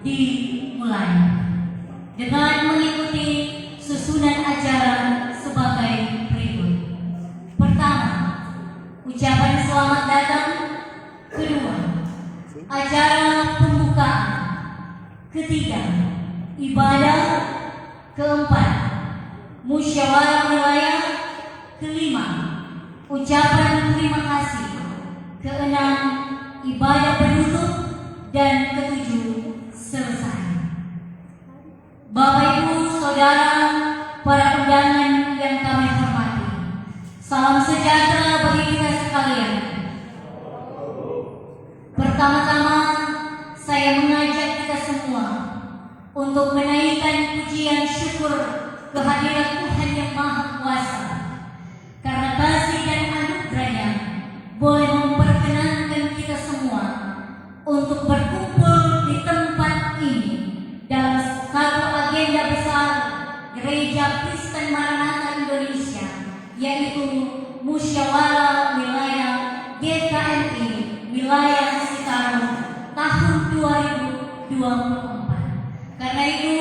dimulai dengan mengikuti susunan acara sebagai berikut. Pertama, ucapan selamat datang. Kedua, acara pembukaan. Ketiga, ibadah. Keempat, musyawarah wilayah. Kelima, ucapan terima kasih. Keenam, ibadah penutup. Dan ketujuh, selesai. Bapak Ibu Saudara, para undangan yang kami hormati, salam sejahtera bagi kita sekalian. Pertama-tama, saya mengajak kita semua untuk menaikkan pujian syukur kehadiran Tuhan yang Maha Kuasa, karena kasih dan anugerahnya boleh memperkenankan kita semua untuk berkumpul di tempat ini dalam satu agenda besar Gereja Kristen Maranatha Indonesia, yaitu Musyawarah Wilayah GKMI Wilayah Sitaro tahun 2024. Karena itu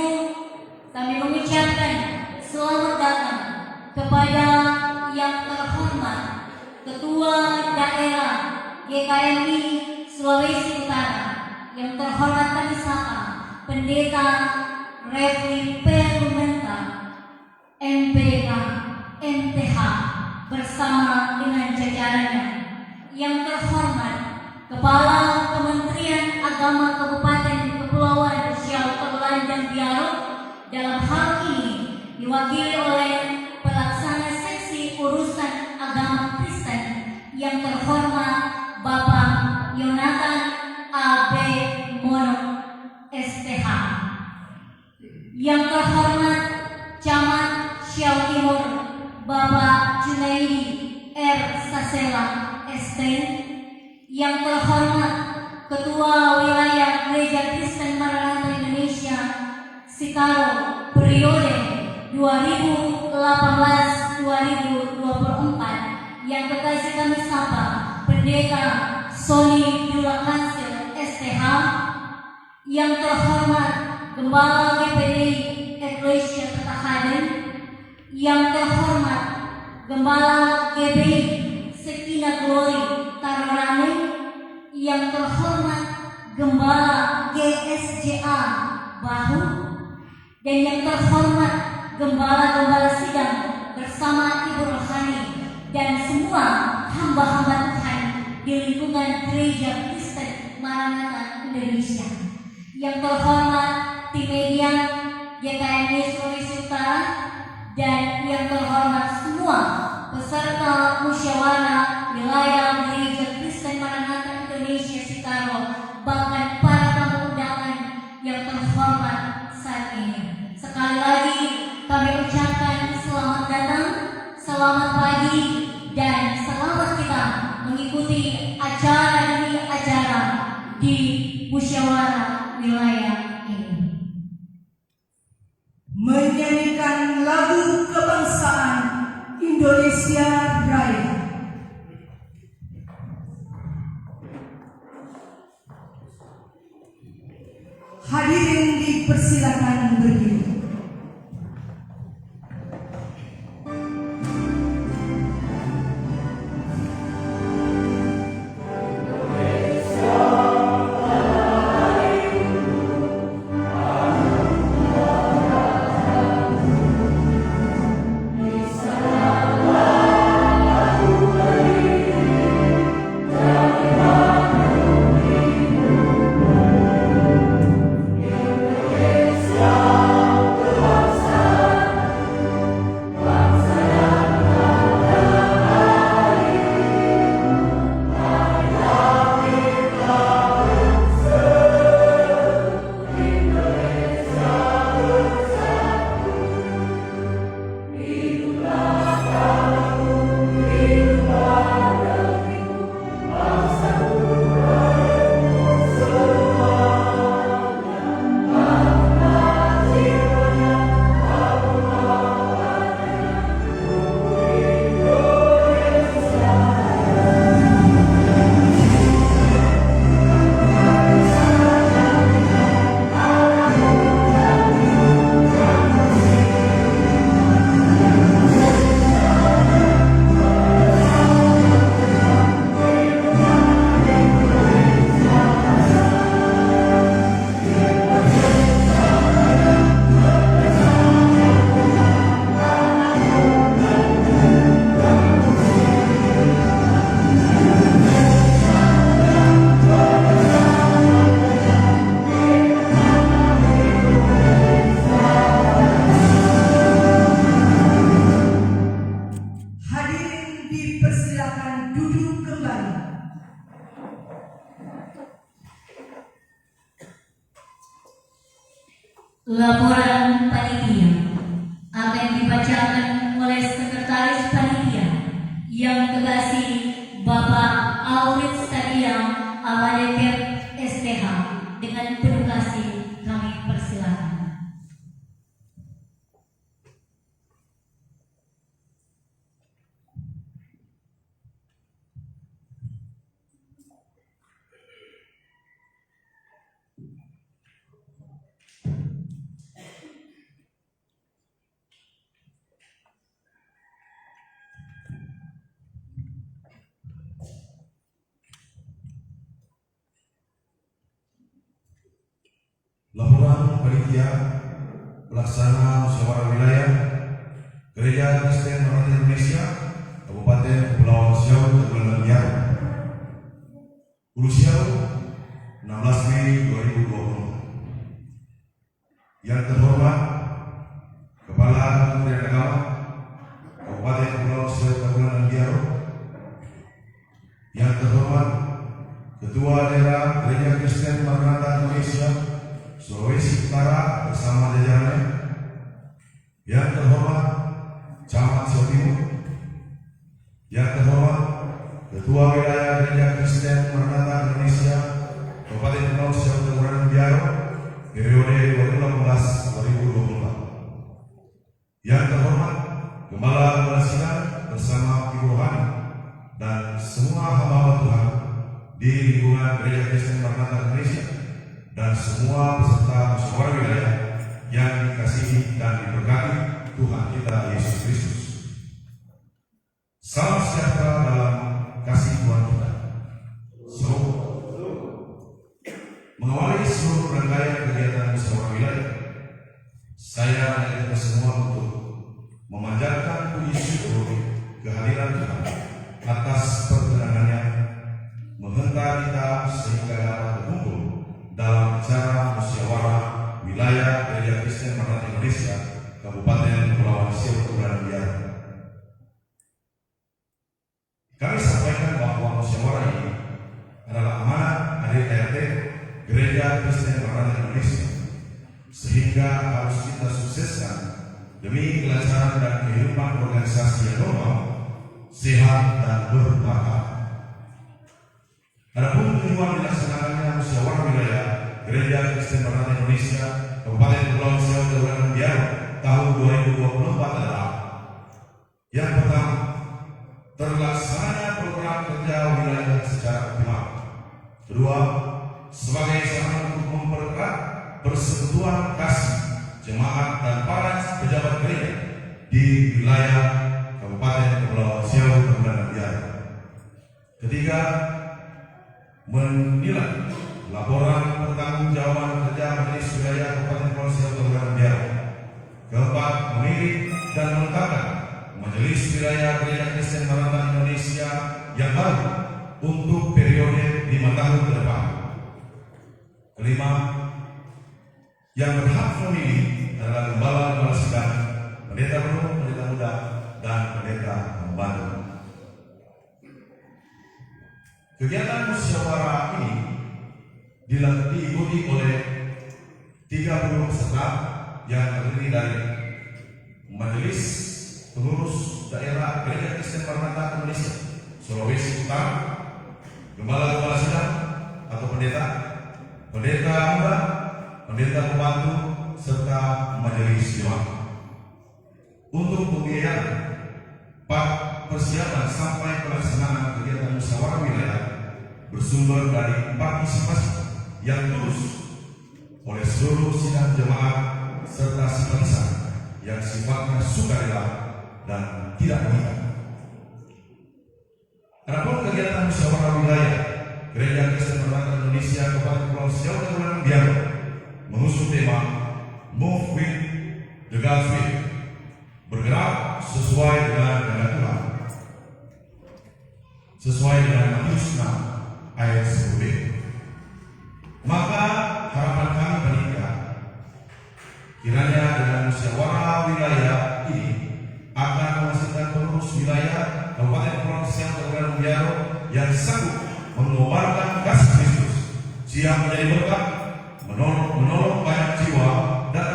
kami mengucapkan selamat datang kepada yang terhormat Ketua Daerah GKMI Sulawesi Utara, yang terhormat kami sapa Pendeta Refli Perumenta MPK MTH bersama dengan jajarannya, yang terhormat Kepala Kementerian Agama Kabupaten Kepulauan Riau Kepulauan Riau, dalam hal ini diwakili oleh Pelaksana Seksi Urusan Agama Kristen yang terhormat Bapak Yonatan A.B. Mono STH, yang terhormat Camat Siau Timur Bapak Junaidi R. Sasela ST, yang terhormat Ketua Wilayah Gereja Kristen Maranatha Indonesia Sitaro periode 2018-2024, yang kekasih kami sapa Pendeta Sony Dula Kansil STH, yang terhormat Gembala GPDI Eklesia Ketahanan, yang terhormat Gembala GBI Sekina Glory Tarorane, yang terhormat Gembala GSJA Bahu, dan yang terhormat Gembala-Gembala Sidang bersama Ibu Rohani dan semua hamba-hamba Tuhan di lingkungan Gereja Kristen Maranatha Indonesia, yang terhormat tim media GKMI Sulawesi Utara, dan yang terhormat semua peserta musyawarah wilayah Gereja Kristen Maranatha Indonesia Sitaro, bahkan para tamu undangan yang terhormat saat ini. Sekali lagi kami ucapkan selamat datang, selamat pagi, dan selamat kita mengikuti acara demi acara di musyawarah wilayah ini. Menyanyikan lagu kebangsaan Indonesia Raya. Hadirin dipersilakan berdiri. Indonesia Laporan panitia akan dibacakan oleh Sekretaris Panitia yang terkasih Bapak Aurit Stadia Amadekep STH. Dengan penuh kasih kami persilakan. Laporan panitia pelaksana musyawarah wilayah Gereja Kristen Maranatha Indonesia Kabupaten Kepulauan Siau Kepulauan Riau. Hulu Siau 16 Mei 2020. Yang terhormat Kepala Kementerian Agama Kabupaten Kepulauan Siau Kepulauan Riau. Yang terhormat Ketua Daerah Gereja Kristen Maranatha Indonesia Sulawesi Utara bersama jajarannya. Yang terhormat Camat Siau Timur. Yang terhormat Ketua Wilayah Gereja Kristen Maranatha Indonesia Kabupaten Kepulauan Siau Kepulauan Riau periode 2018-2024. Yang terhormat Gembala Sidang bersama Ibu Rohani dan semua hamba Tuhan di lingkungan Gereja Kristen Maranatha Indonesia dan semua peserta musyawarah wilayah yang dikasihi dan diberkati Tuhan kita Yesus Kristus. Salam sejahtera dalam kasih Tuhan kita. Mengawali seluruh rangkaian kegiatan musyawarah wilayah, saya mengajak kita semua untuk memanjatkan puji syukur kehadiran Tuhan atas perkenanannya menghentak kita sehingga dapat berkumpul dalam acara musyawarah wilayah Gereja Kristen Maranatha Indonesia Kabupaten Kepulauan Siau Kepulauan Riau. Kami sampaikan bahwa musyawarah ini adalah amanat ADRT Gereja Kristen Maranatha Indonesia, sehingga harus kita sukseskan demi kelancaran dan kehidupan organisasi yang normal, sehat dan bermanfaat. Adapun tujuan dilaksanakannya musyawarah wilayah Gereja Kristen Maranatha Indonesia Kabupaten Kepulauan Siau Kepulauan Riau tahun 2024 adalah: yang pertama, terlaksananya program kerja wilayah secara optimal. Kedua, sebagai sarana untuk mempererat persekutuan kasih jemaat dan para pejabat gereja di wilayah Kabupaten Kepulauan Siau Kepulauan Riau. Ketiga, menilai laporan pertanggungjawaban kerja Majelis Wilayah Kabupaten Kepulauan Siau Kepulauan Riau. Keempat, memilih dan menetapkan Majelis Wilayah Gereja Kristen Maranatha Indonesia yang baru untuk periode 5 tahun ke depan. Kelima, yang berhak memilih adalah Gembala Sidang, pendeta penuh, pendeta muda, dan pendeta pembantu. Kegiatan musyawarah ini diikuti oleh 30 peserta yang terdiri dari Majelis Pengurus Daerah Gereja Kristen Maranatha Indonesia Sulawesi Utara, Gembala Sidang atau pendeta, pendeta muda, pendeta pembantu, serta majelis jemaat. Untuk pembiayaan persiapan sampai pelaksanaan kegiatan musyawarah wilayah bersumber dari partisipasi yang tulus oleh seluruh sidang jemaat serta simpatisan yang sifatnya sukarela dan tidak mengikat. Adapun kegiatan musyawarah wilayah Gereja Kristen Maranatha Indonesia Kabupaten Kepulauan Siau Kepulauan Riau mengusung tema Move with the God's Will, bergerak sesuai dengan kehendak Tuhan, sesuai dengan Matius 6 ayat 10b. Maka harapan kami panitia, kiranya dengan musyawarah wilayah ini akan menghasilkan pengurus wilayah Kabupaten Kepulauan Siau Kepulauan Riau yang sanggup mengobarkan kasih Kristus, siap menjadi berkat, menolong banyak jiwa, dan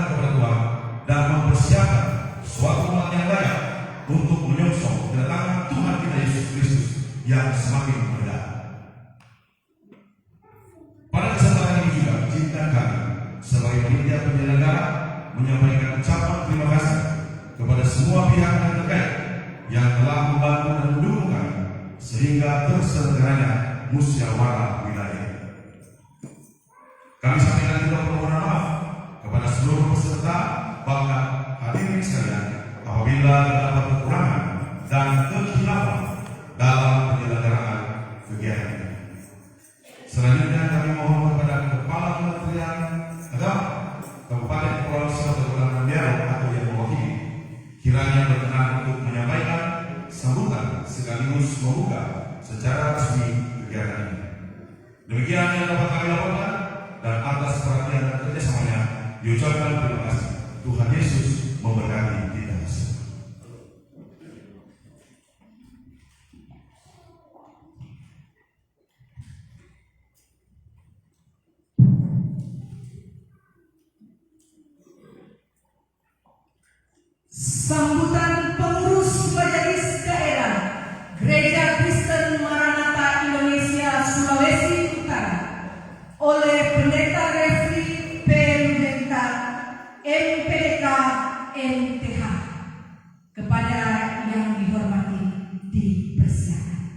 yang semakin meledak. Pada kesempatan ini juga izinkan kami sebagai panitia penyelenggara menyampaikan ucapan terima kasih kepada semua pihak yang terkait yang telah membantu dan mendukung kami sehingga terselenggaranya musyawarah wilayah. Kami sampaikan juga permohonan maaf kepada seluruh peserta bahkan hadirin sekalian apabila terdapat kekurangan dan kekhilafan dalam penyelenggaraan kegiatan ini. Selanjutnya kami mohon kepada Kepala Kementerian Agama Kabupaten Kepulauan Riau dan Kepulauan Riau atau yang mewakili kiranya berkenan untuk menyampaikan sambutan sekaligus membuka secara resmi kegiatan ini. Demikian yang dapat kami laporkan dan atas perhatian dan kerjasamanya diucapkan terima kasih. Tuhan Yesus memberkati kita semua. Sambutan pengurus majelis daerah Gereja Kristen Maranatha Indonesia Sulawesi Utara oleh Pendeta Refri P. Lumenta MPDK MTH. Kepada yang dihormati dipersilakan.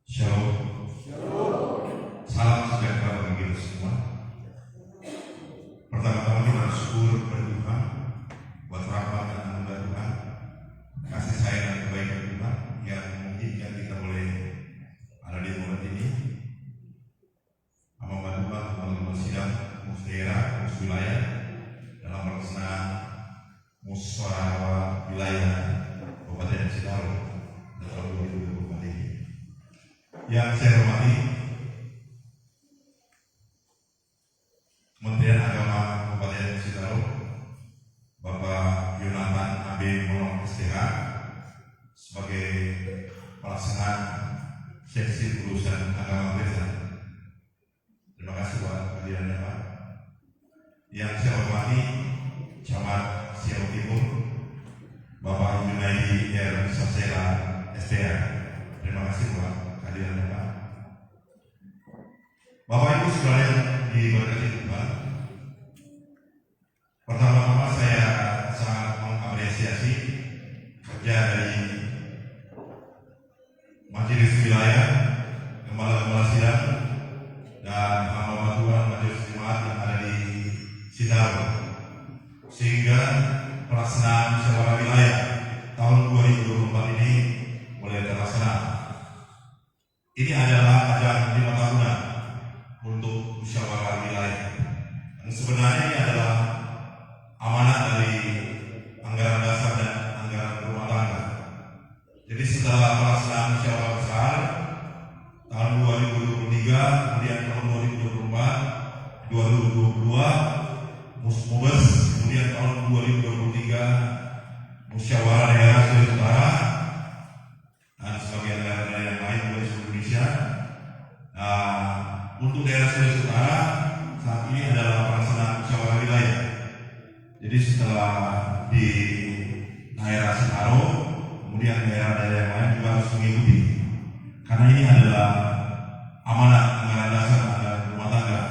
Shalom. Salam sejahtera bagi kita semua. Pertama-tama kita bersyukur kepada Tuhan buat rahmat dan anugerah Tuhan, kasih sayang dan kebaikan Tuhan yang memungkinkan kita boleh ada di tempat ini. Hamba Tuhan melalui sidang mus daerah, mus wilayah dalam pelaksanaan musyawarah wilayah Kabupaten Sitaro tahun 2024 ini. Yang saya hormati Kementerian Agama Kabupaten Sitaro, Bapak Yonatan AB Mono STH sebagai pelaksana seksi urusan agama Kristen. Terima kasih buat kehadirannya Pak. Yang saya hormati Camat Siau Timur, Bapak Junaidi R. Sasela STH. Terima kasih buat kehadirannya Pak. Bapak Ibu sekalian diberkati Tuhan. Pertama-tama saya sangat mengapresiasi kerja dari Majelis Wilayah, Gembala-Gembala Sidang dan hamba Tuhan Majelis Jemaat yang ada di Sitaro, sehingga pelaksanaan musyawarah wilayah tahun 2024 ini mulai terlaksana. Ini adalah ajang 5 tahunan untuk musyawarah wilayah. Dan sebenarnya ini adalah amanat dari anggaran dasar dan anggaran rumah tangga. Jadi setelah pelaksanaan musyawarah besar tahun 2023, kemudian tahun 2024, 2022 Musmubes, kemudian tahun 2023 musyawarah daerah Sulawesi Utara dan sebagian daerah yang lain di seluruh Indonesia. Untuk daerah Sulawesi Utara saat ini adalah pelaksanaan musyawarah wilayah. Jadi setelah di daerah Sitaro, kemudian daerah-daerah yang lain juga harus mengikuti. Karena ini adalah amanat anggaran dasar anggaran rumah tangga.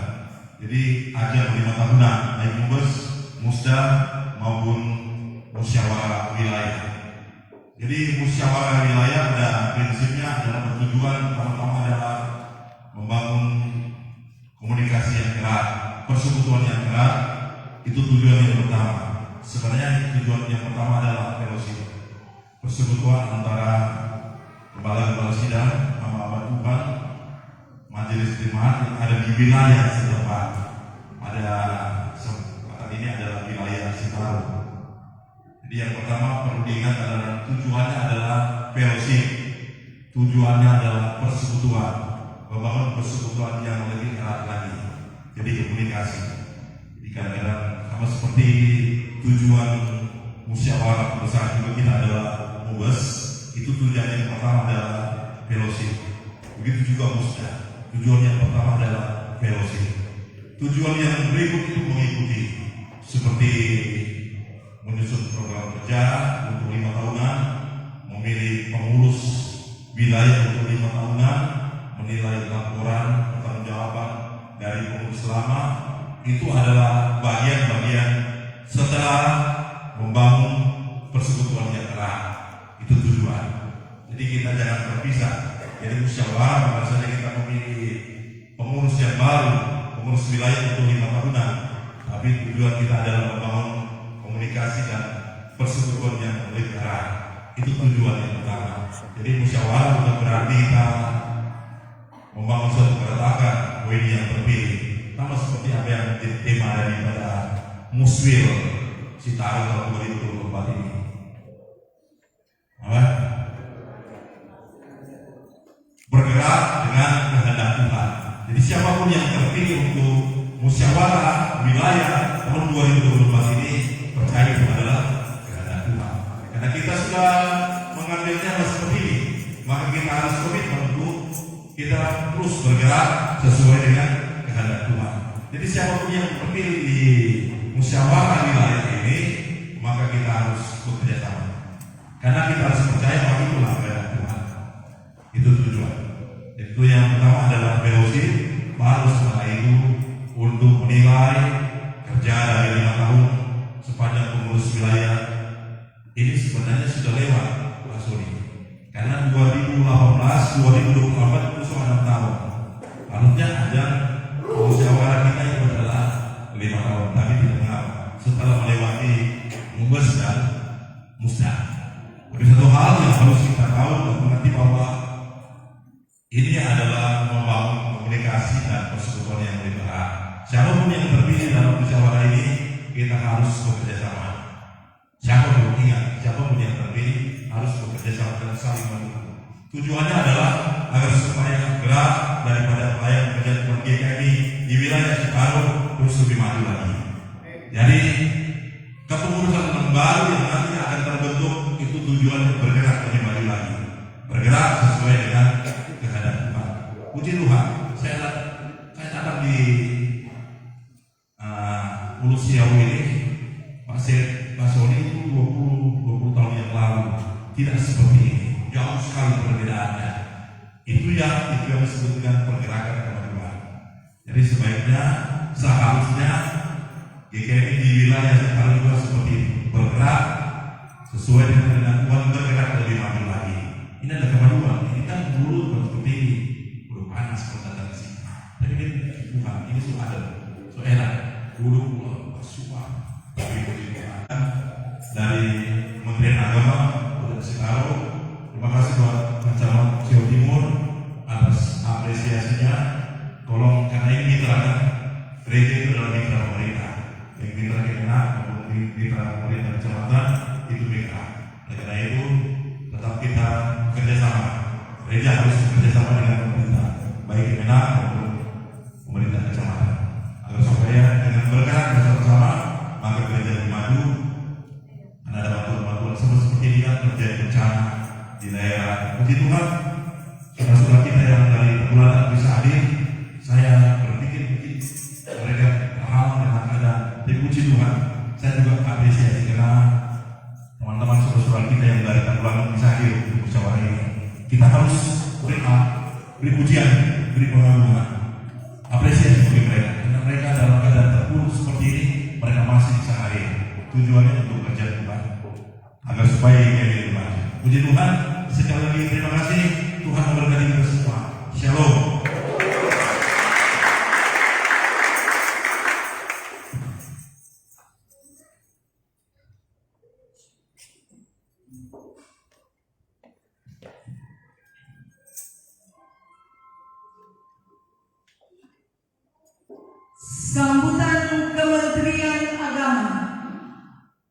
Jadi ajang 5 tahunan baik Mubes, Musda maupun musyawarah wilayah. Jadi musyawarah wilayah pada prinsipnya adalah bertujuan pertama adalah membangun komunikasi yang erat, persekutuan yang erat. Itu tujuan yang pertama. Sebenarnya tujuan yang pertama adalah fellowship, persekutuan antara Gembala-Gembala Sidang, hamba-hamba Tuhan, majelis jemaat yang ada di wilayah setempat. Pada kesempatan ini adalah wilayah Sitaro. Jadi yang pertama perlu diingat adalah tujuannya adalah fellowship, tujuannya adalah persekutuan, membangun persekutuan yang lebih erat lagi. Jadi komunikasi. Jadi kadang-kadang sama seperti tujuan musyawarah besar juga kita adalah Mubes, itu tujuan yang pertama adalah fellowship. begitu juga musda. Tujuan yang pertama adalah VOC. Tujuan yang berikut itu mengikuti seperti menyusun program kerja untuk 5 tahunan, memilih pengurus wilayah untuk 5 tahunan, menilai laporan pertanggungjawaban dari pengurus selama. Itu adalah bagian-bagian setelah membangun persekutuan yang erat. Itu tujuan. Jadi kita jangan terpisah. Jadi musyawarah pada saat kita memilih pengurus yang baru, pengurus wilayah untuk 5 tahunan, tapi tujuan kita adalah membangun komunikasi dan persekutuan yang lebih erat. Itu tujuan yang pertama. Jadi musyawarah bukan berarti kita membangun suatu keretakan WNI yang terpilih. Sama seperti apa yang menjadi tema daripada Muswil Citarum tahun 2024 ini. Apa? Bergerak dengan kehendak Tuhan. Jadi siapapun yang terpilih untuk musyawarah wilayah tahun 2024 ini, percaya itu adalah kehendak Tuhan. Karena kita sudah mengambilnya seperti ini, maka kita harus komitmen untuk kita terus bergerak sesuai dengan kehendak Tuhan. Jadi siapapun yang terpilih di musyawarah wilayah ini, maka kita harus bekerja sama. Karena kita harus percaya bahwa itulah kehendak Tuhan. Itu tujuan. Itu yang pertama adalah VOC. Baru setelah itu untuk menilai kerja dari 5 tahun sepanjang pengurus wilayah ini sebenarnya sudah lewat, Pak Soni. Karena 2018-2024 itu sudah 6 tahun. Harusnya ada musyawarah kita itu adalah 5 tahun, tapi tidak mengapa. Setelah melewati Mumbes dan Musda. Tapi satu hal yang harus kita tahu dan mengerti bahwa ini adalah membangun komunikasi dan persekutuan yang lebih erat. Siapapun yang terpilih dalam musyawarah ini, kita harus bekerja sama. Siapapun yang terpilih harus bekerja sama dan saling mendukung. Tujuannya adalah agar supaya gerak daripada pelayanan kerja Tuhan GKMI di wilayah Citarum terus lebih maju lagi. Jadi kepengurusan yang baru yang nanti akan terbentuk itu tujuannya bergerak lebih maju lagi, bergerak sesuai dengan kehendak Tuhan. Puji Tuhan, saya datang di Pulau Siau ini, Pak Soni itu 20 tahun yang lalu tidak seperti ini, jauh sekali perbedaannya. Itu yang disebut dengan pergerakan kemajuan. Jadi sebaiknya seharusnya GKMI di wilayah sekarang juga seperti ini, bergerak sesuai dengan kehendak Tuhan, bergerak lebih maju lagi. Ini ada kemajuan. Ini kan dulu seperti ini, udah panas kalau datang ke sini. Tapi ini Tuhan, ini sudah ada, sudah enak. Dulu bersuara, tapi dari Kementerian Agama Kota Citarum. Terima kasih buat Camat Jawa Timur atas apresiasinya. Tolong, karena ini mitra kan, gereja itu adalah mitra pemerintah. Yang mitra Kemenak maupun mitra pemerintah kecamatan itu mitra. Oleh karena itu tetap kita kerjasama. Gereja harus bekerjasama dengan pemerintah, baik Kemenak maupun pemerintah kecamatan, agar supaya dengan bergerak bersama-sama maka gereja lebih maju. Karena ada bantuan-bantuan seperti ini kan terjadi bencana di daerah. Puji Tuhan, saudara-saudara kita yang dari Pergulatan bisa hadir. Saya berpikir mungkin mereka paham dengan keadaan. Tapi puji Tuhan, saya juga apresiasi karena teman-teman saudara-saudara kita yang dari Pergulatan bisa hadir untuk musyawarah ini. Kita harus beri pujian, beri pengagungan, apresiasi bagi mereka. Karena mereka dalam keadaan terpuruk seperti ini, mereka masih bisa hadir. Tujuannya untuk kerja Tuhan, agar supaya ini lebih maju. Puji Tuhan, sekali lagi terima kasih. Tuhan memberkati kita semua. Shalom. Sambutan Kementerian Agama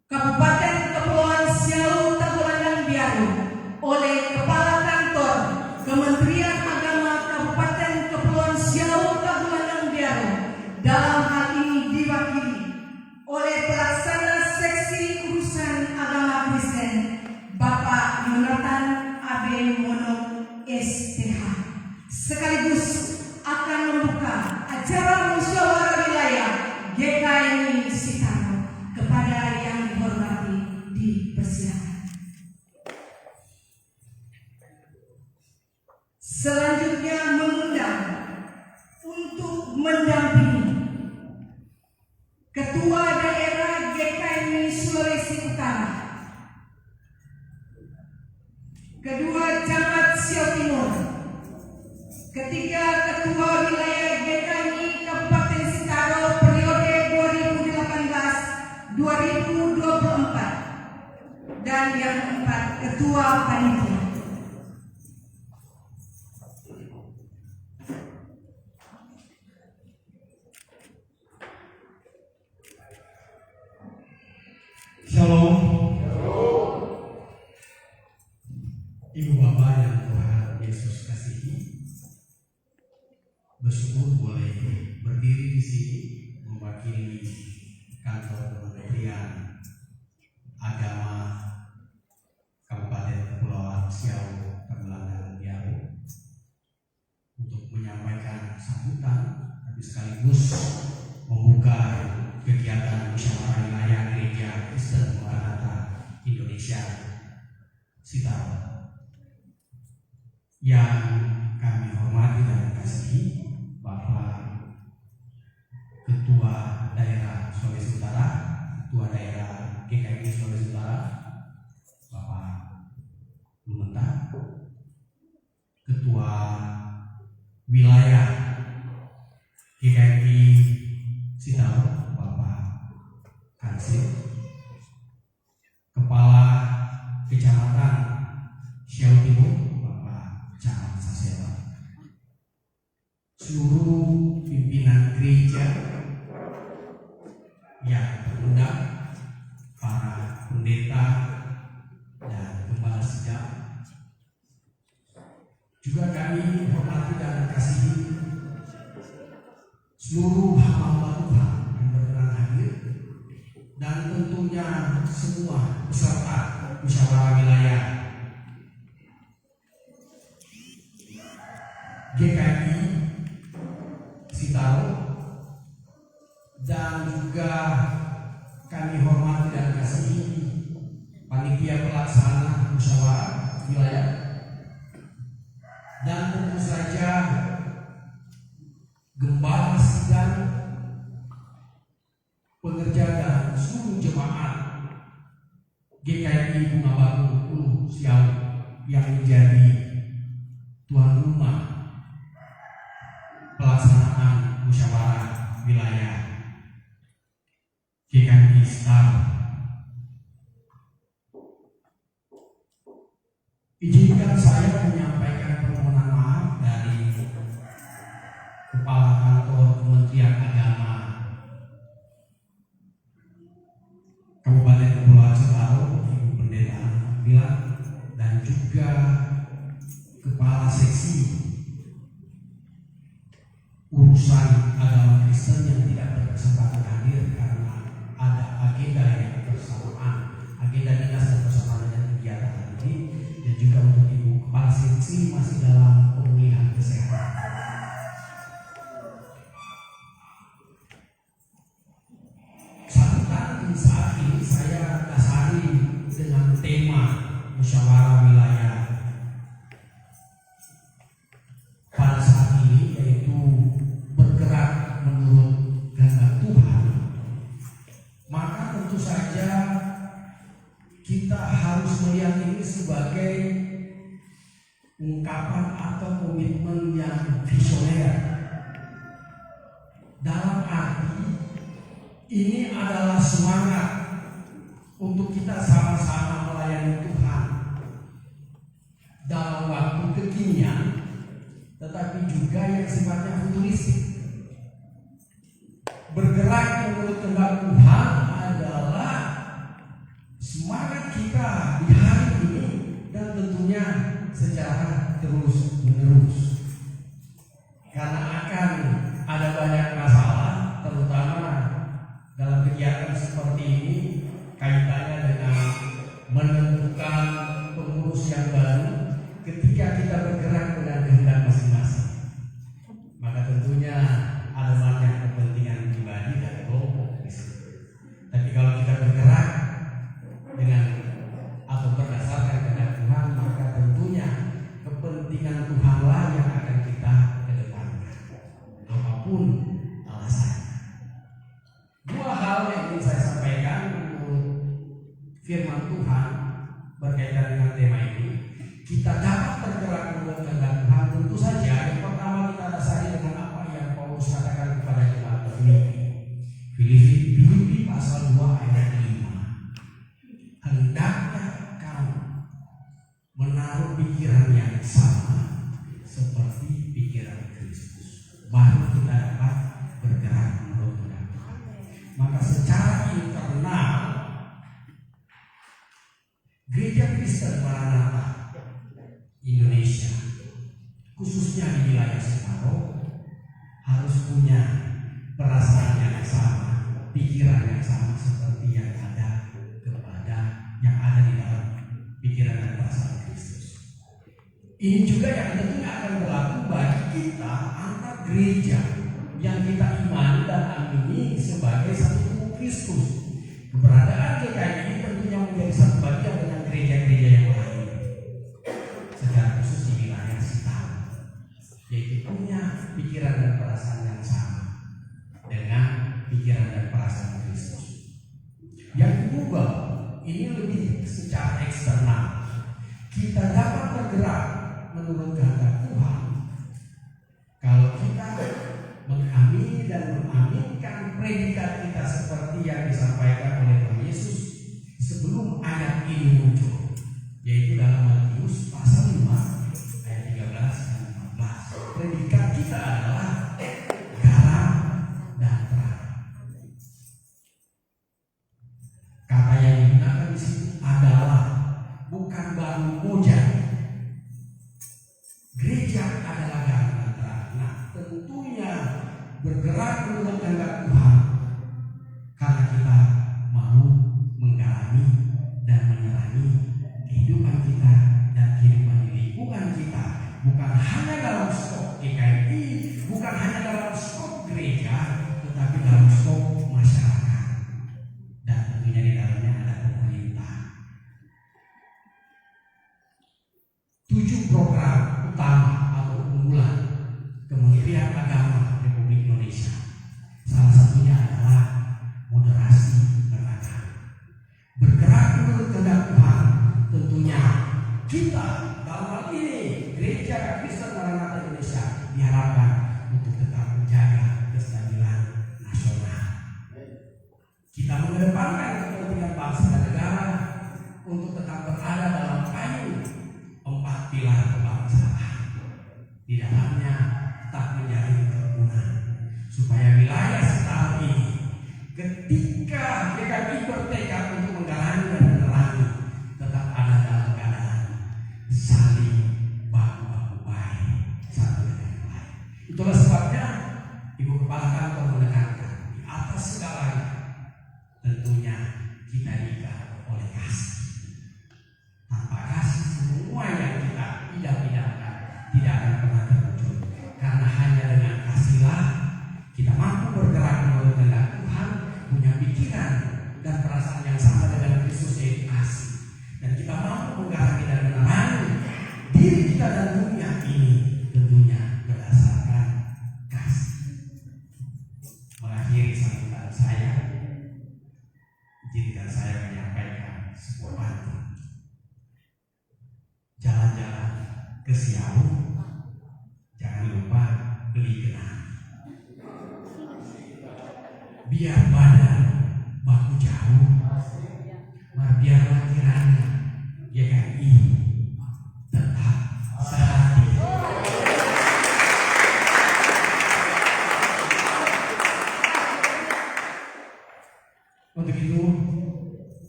Kabupaten Kepulauan Siau Tagulandang Biaro oleh Kepala Kantor Kementerian Agama Kabupaten Kepulauan Siau Tagulandang Biaro, dalam hal ini diwakili oleh Pelaksana Seksi Urusan Agama Kristen Bapak Yonatan Abe Monok STH. 2024. Dan yang keempat, Ketua Panitia. Shalom. Ibu Bapak yang Tuhan Yesus kasihi, bersyukur boleh berdiri di sini mewakili kantor Kementerian Agama Kabupaten Kepulauan Siau, Tagulandang, Biaro untuk menyampaikan sambutan tapi sekaligus membuka kegiatan musyawarah wilayah Gereja Kristen Maranatha Indonesia Sitaro. Yang kami hormati dan kasihi Bapak Ketua Daerah Sulawesi Utara, Ketua Daerah GKI Sulawesi Utara, Bapak Lumenta, Ketua Wilayah GKI Sitaro, Bapak Kansir, Kepala Kecamatan Siau Timur, Camat Sasela, seluruh pimpinan gereja yang terundang, para pendeta dan gembala sidang, juga kami hormati dan kasihi seluruh hamba Tuhan yang berkenan hadir, dan tentunya semua peserta musyawarah wilayah GKI Sitaro, dan juga kami hormati dan kasihi panitia pelaksana musyawarah wilayah, dan tentu saja gembala sidang, pengerja dan seluruh jemaat GKI Bunga Baru Hulu Siau yang menjadi tuan rumah pelaksanaan musyawarah wilayah GKI Sitaro. Izinkan saya menyampaikan permohonan maaf dari Kepala Kantor Kementerian Agama Kabupaten Kepulauan Sitaro, Ibu Pendeta Bila, dan juga Kepala Seksi Urusan Agama Kristen yang tidak berkesempatan hadir karena ada agenda yang bersamaan, agenda dinas dan bersamaan dengan kegiatan hari ini, dan juga untuk Ibu Kepala Seksi masih dalam pemulihan kesehatan. Sambutan saat ini saya dasari dengan tema musyawarah wilayah pada saat ini, yaitu bergerak menurut kehendak Tuhan. Maka tentu saja kita harus melihat ini sebagai ungkapan atau komitmen yang visioner, dalam arti ini adalah semangat untuk kita sama-sama melayani Tuhan dalam waktu kekinian, tetapi juga yang sifatnya futuristik. Bergerak menurut kehendak Tuhan adalah semangat kita di hari ini, dan tentunya secara terus menerus, karena akan ada banyak masalah, terutama dalam kegiatan seperti ini, kaitannya dengan menentukan pengurus yang baru ketika kita bergerak dengan kehendak masing-masing. Maka tentunya ada banyak kepentingan pribadi dan kelompok di situ. Tapi kalau kita bergerak dengan atau berdasarkan kehendak Tuhan, maka tentunya kepentingan Tuhanlah yang akan kita kedepankan, apapun alasannya. Dua hal yang ingin saya sampaikan menurut firman Tuhan berkaitan dengan tema ini. Kita dapat tergerak menurut kehendak Tuhan, tentu saja yang pertama kita dasari dengan apa yang Paulus katakan kepada jemaat Filipi pasal 2 ayat sama seperti pikiran Kristus, baru kita dapat bergerak menurut kehendak Tuhan. Maka secara internal Gereja Kristen Maranatha Indonesia, khususnya di wilayah Sitaro, harus punya perasaan yang sama, pikiran yang sama seperti yang ada di dalam pikiran dan perasaan Kristus. Ini juga yang tentunya akan berlaku bagi kita antar gereja yang kita imani dan amini sebagai satu tubuh Kristus. Keberadaan GKI ini tentunya menjadi satu bagian dengan gereja-gereja yang lain, secara khusus di wilayah Sitaro, yaitu punya pikiran dan perasaan yang sama dengan pikiran dan perasaan Kristus. Yang kedua, ini lebih secara eksternal. Kita dapat bergerak menurut kehendak Tuhan kalau kita mengamini dan mengaminkan predikat kita seperti yang disampaikan oleh Tuhan Yesus sebelum ayat ini muncul, yaitu dalam Matius pasal 5 ayat 13 dan 14. Predikat kita adalah garam dan terang. Kata yang digunakan di situ adalah bukan baru moja. Gereja adalah garam dan terang. Nah, tentunya bergerak menurut kehendak Tuhan karena kita mau menggalami dan menerangi kehidupan kita dan kehidupan di lingkungan kita, bukan hanya dalam skop GKI, bukan hanya dalam skop gereja, tetapi dalam skop masyarakat, dan tentunya di dalamnya ada pemerintah. 7 program utama atau unggulan Kementerian Agama Republik Indonesia, salah satunya adalah moderasi beragama. Bergerak menurut kehendak Tuhan, tentunya kita dalam hal ini Gereja Kristen Maranatha Indonesia diharapkan untuk tetap menjaga kestabilan nasional. Kita mengedepankan kepentingan bangsa dan negara untuk tetap berada dalam payung 4 pilar kebangsaan. Di dalamnya tetap menjalin kerukunan supaya wilayah Sitaro ini ketika GKI bertekad untuk menggalami dan menerangi tetap ada dalam keadaan saling baku-baku baik satu dengan yang lain. Itulah sebabnya Ibu Kepala Kantor menekankan di atas segalanya tentunya kita diikat oleh kasih. Tanpa kasih semua yang kita idam-idamkan tidak akan pernah terwujud. Karena hanya dengan kasihlah kita mampu bergerak menurut kehendak Tuhan, punya pikiran dan perasaan yang sama dengan Kristus yaitu kasih. Dan kita mampu menggarami dan menerangi diri kita dan dunia ini tentunya berdasarkan kasih. Mengakhiri sambutan saya, izinkan saya menyampaikan sebuah pantun. Jalan-jalan ke Siau, jangan lupa beli genang. Biar badan baku jauh, biarlah kiranya GKI tetap sehati. Untuk itu,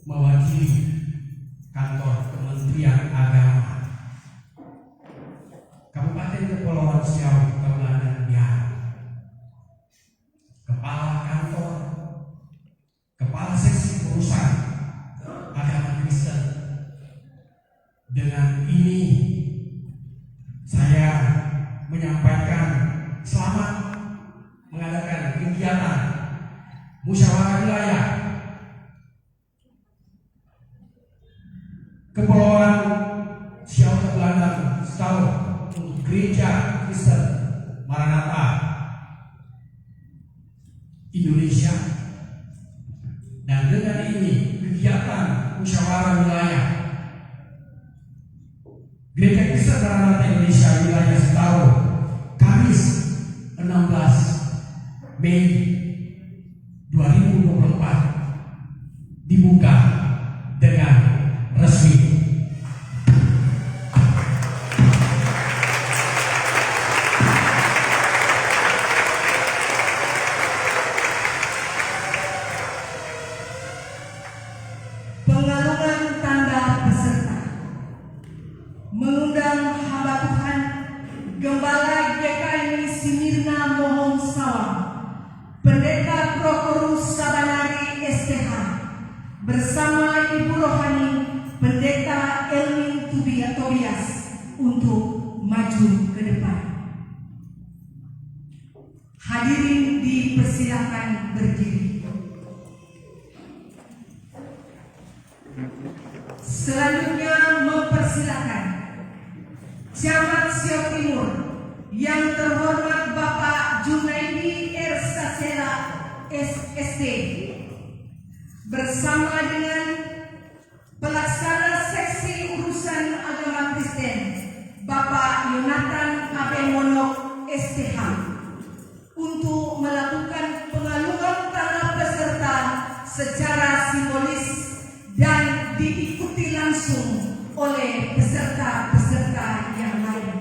mewakili kantor Kementerian Agama Kabupaten Kepulauan Siau, Kepulauan Riau, Kepala Kantor, Kepala Seksi Perusahaan Agama Kristen, dengan ini saya menyampaikan selamat mengadakan kegiatan musyawarah wilayah Kepulauan Siau Kepulauan Sitaro untuk Gereja Kristen Maranatha Indonesia. Dan dengan ini kegiatan musyawarah wilayah Gereja Kristen Maranatha Indonesia wilayah Sitaro Kamis 16 Mei 2024 dibuka dengan resmi. bersama Ibu Rohani Pendeta Elmin Tobias untuk maju ke depan. Hadirin dipersilakan berdiri. Selanjutnya mempersilakan Camat Siok Timur yang terhormat Bapak Junaidi Ersasela SST bersama dengan Pelaksana Seksi Urusan Agama Kristen Bapak Yonatan Abemonok STH untuk melakukan pengalungan tanah peserta secara simbolis dan diikuti langsung oleh peserta-peserta yang lain.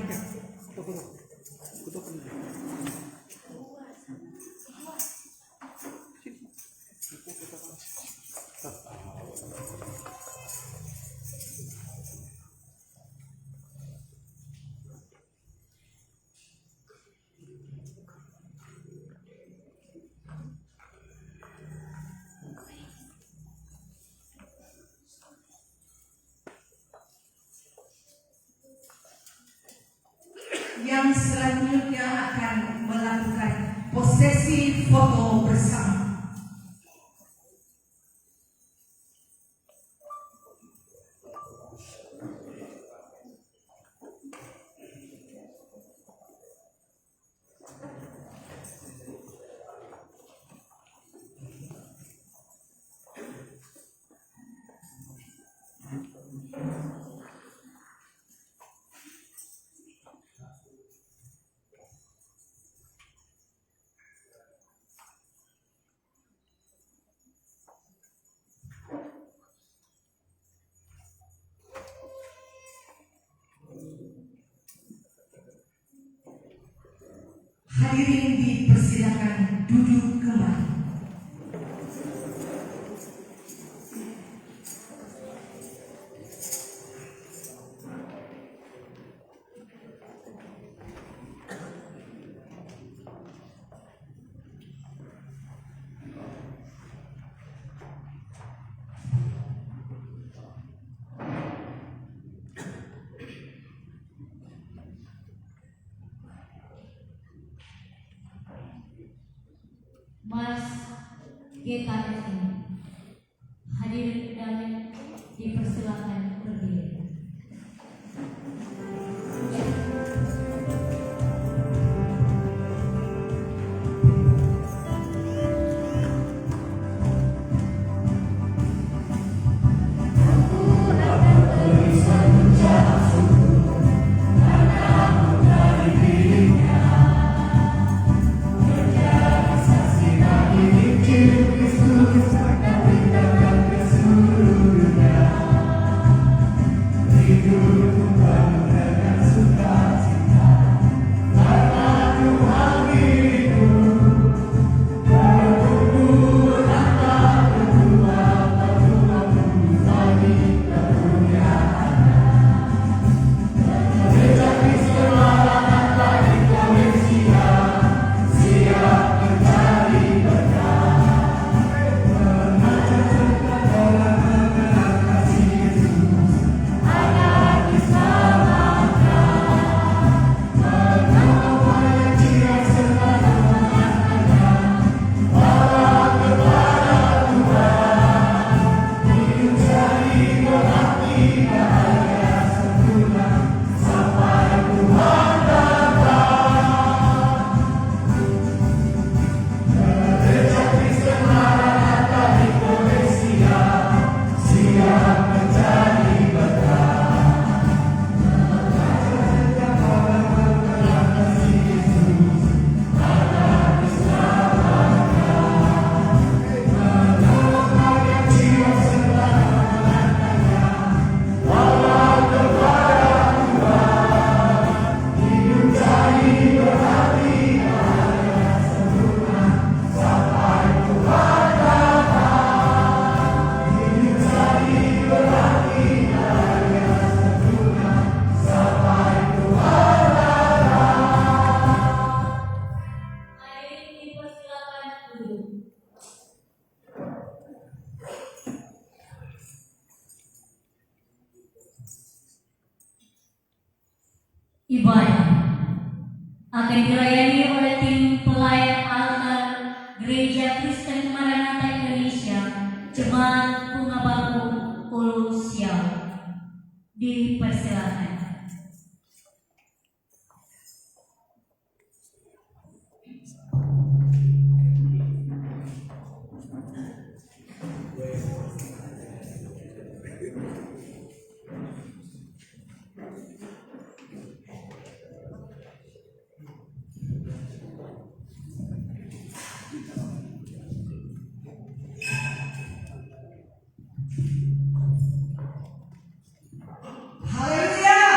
Yang selanjutnya akan melakukan prosesi foto bersama. Hadirin dipersilakan duduk kembali. Mas GKSI, hadirin undangan dipersilakan berdiri. Cristo ibadah akan dilayani oleh tim pelayan altar Gereja Kristen Maranatha Indonesia Jemaat Bunga Batu Ulu Siau. Dipersilakan. Haleluya.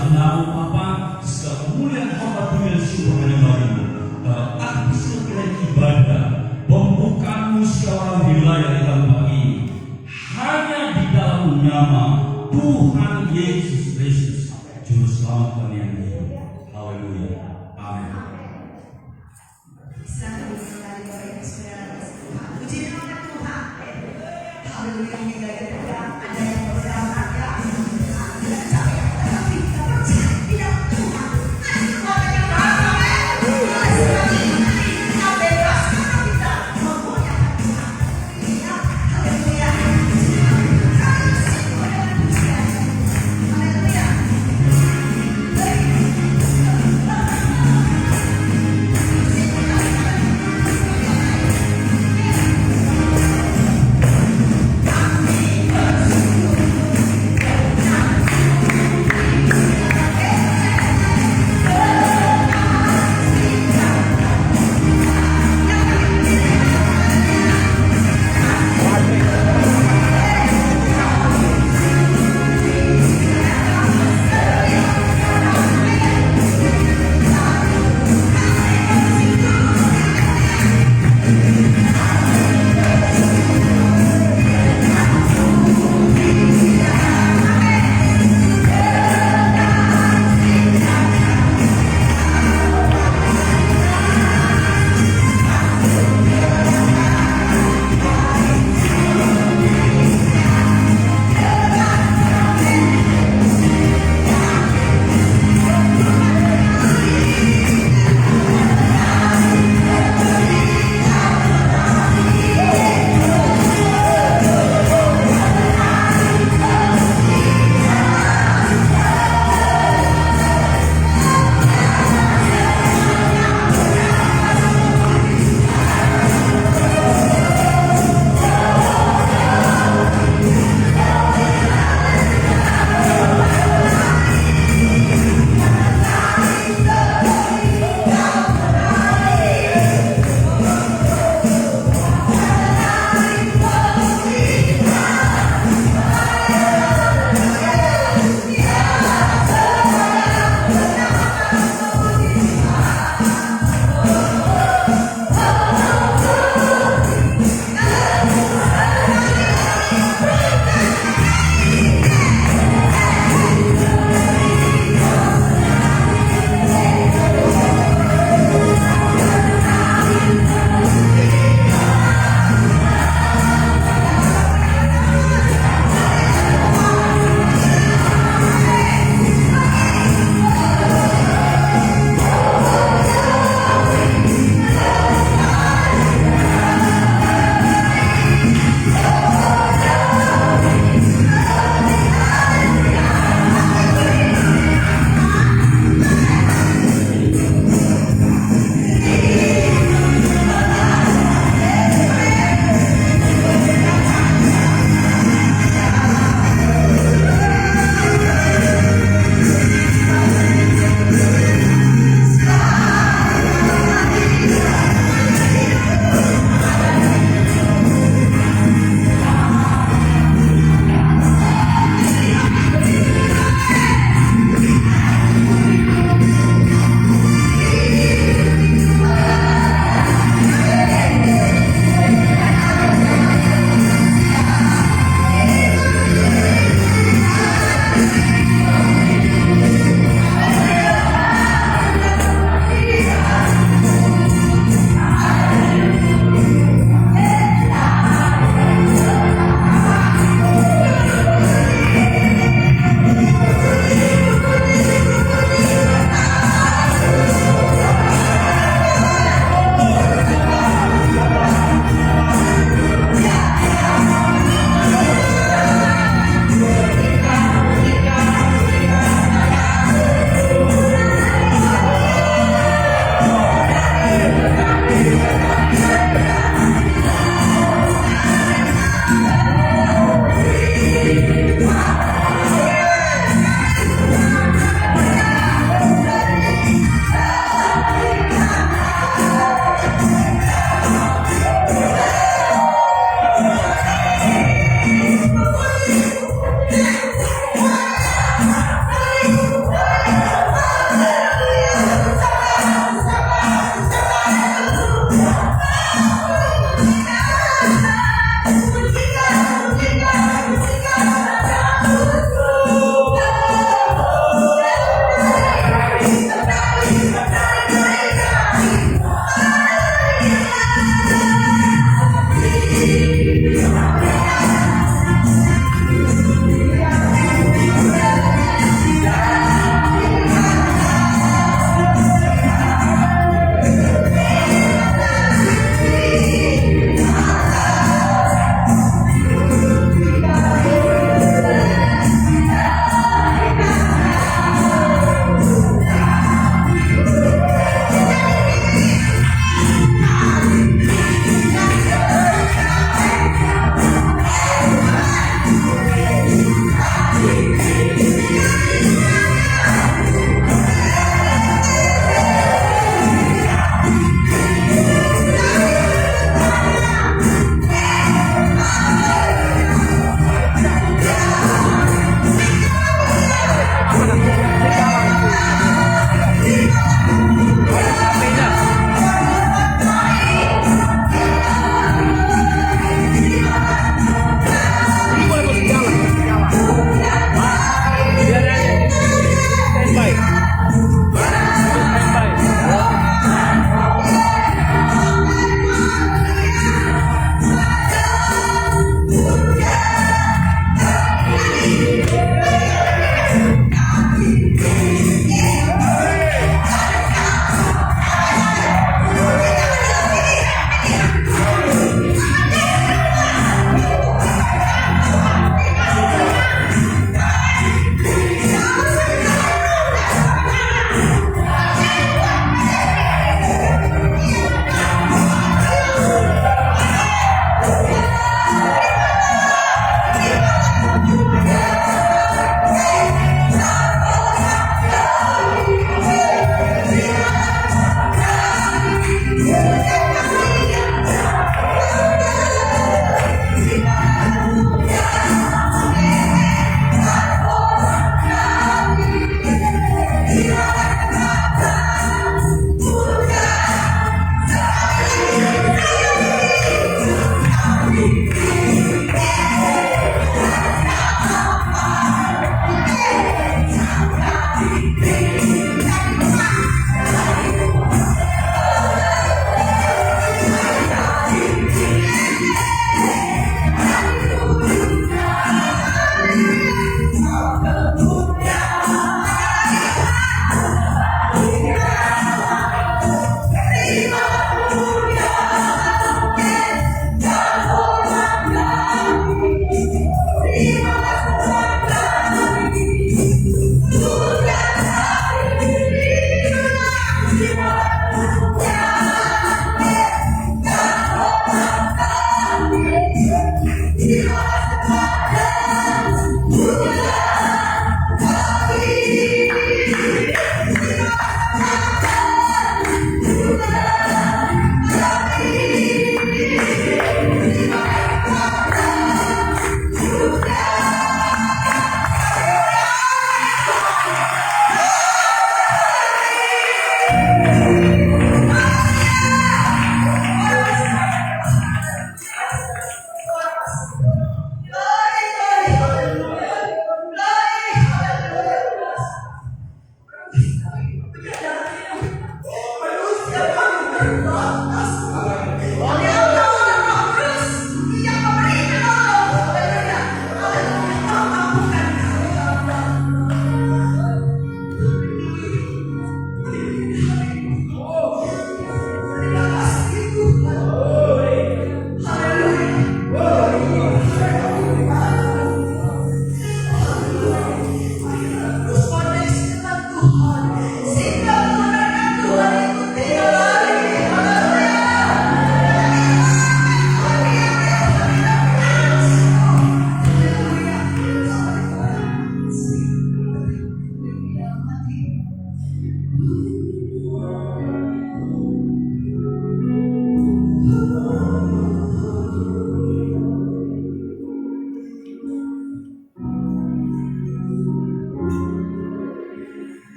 dalam nama Bapa, segala kemuliaan hormat dunia syukur hanya bagimu. Dalam arti serangkaian ibadah, pembukaan musyawarah wilayah di tahun pagi ini, hanya di dalam nama Tuhan Yesus Kristus, Juru Selamat kami yang hidup. Haleluya. Amin. Selamat sekali Bapak Ibu Saudara. Puji nama Tuhan. Haleluya. Ada yang berdoa ya. Tapi kita percaya di dalam Tuhan. Ada yang bebaskan kita memuliakan Tuhan. Haleluya. Haleluya. Kami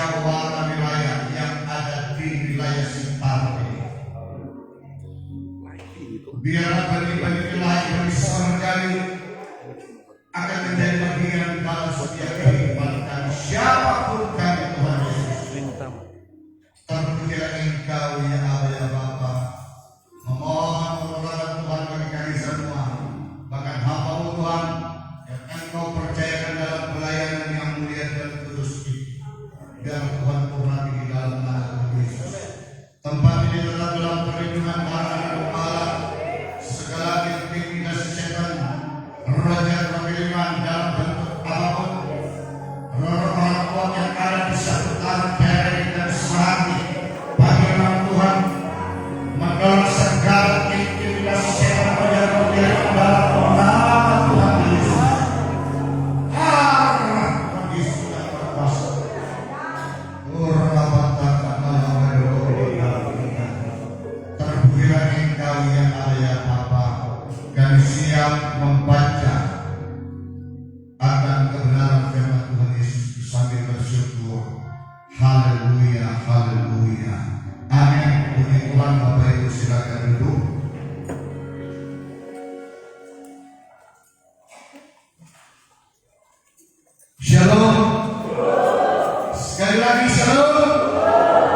musyawarah wilayah yang ada di wilayah Sintaro ini. Biarlah bagi-bagi wilayah yang disorgani akan menjadi bagian dalam setiap kehidupan kami, siapapun kami Tuhan Yesus. Terpujilah Engkau ya Aba ya Bapa. Memohon pertolongan Tuhan bagi kami semua, bahkan hamba-Mu Tuhan yang Engkau percayakan dalam pelayanan yang mulia dan kudus ini. Biar Tuhan turun di dalam nama Tuhan Yesus. Tempat ini tetap dalam perlindungan darah dan kepala segala intimidasi setan, roja pemilihan dalam bentuk apapun, roh-roh kuat yang ada di seputar daerah dan selami. Bagaimana Tuhan mendorong segala intimidasi setan, roja pemilihan dalam nama Tuhan Yesus. Tuhan Yesus yang berkuasa. Terpujilah Engkau yang ada ya Bapa. Kami siap membaca akan kebenaran firman Tuhan Yesus sambil bersyukur. Haleluya, haleluya, amin. Puji Tuhan. Bapak Ibu silakan duduk. Shalom. Sekali lagi shalom.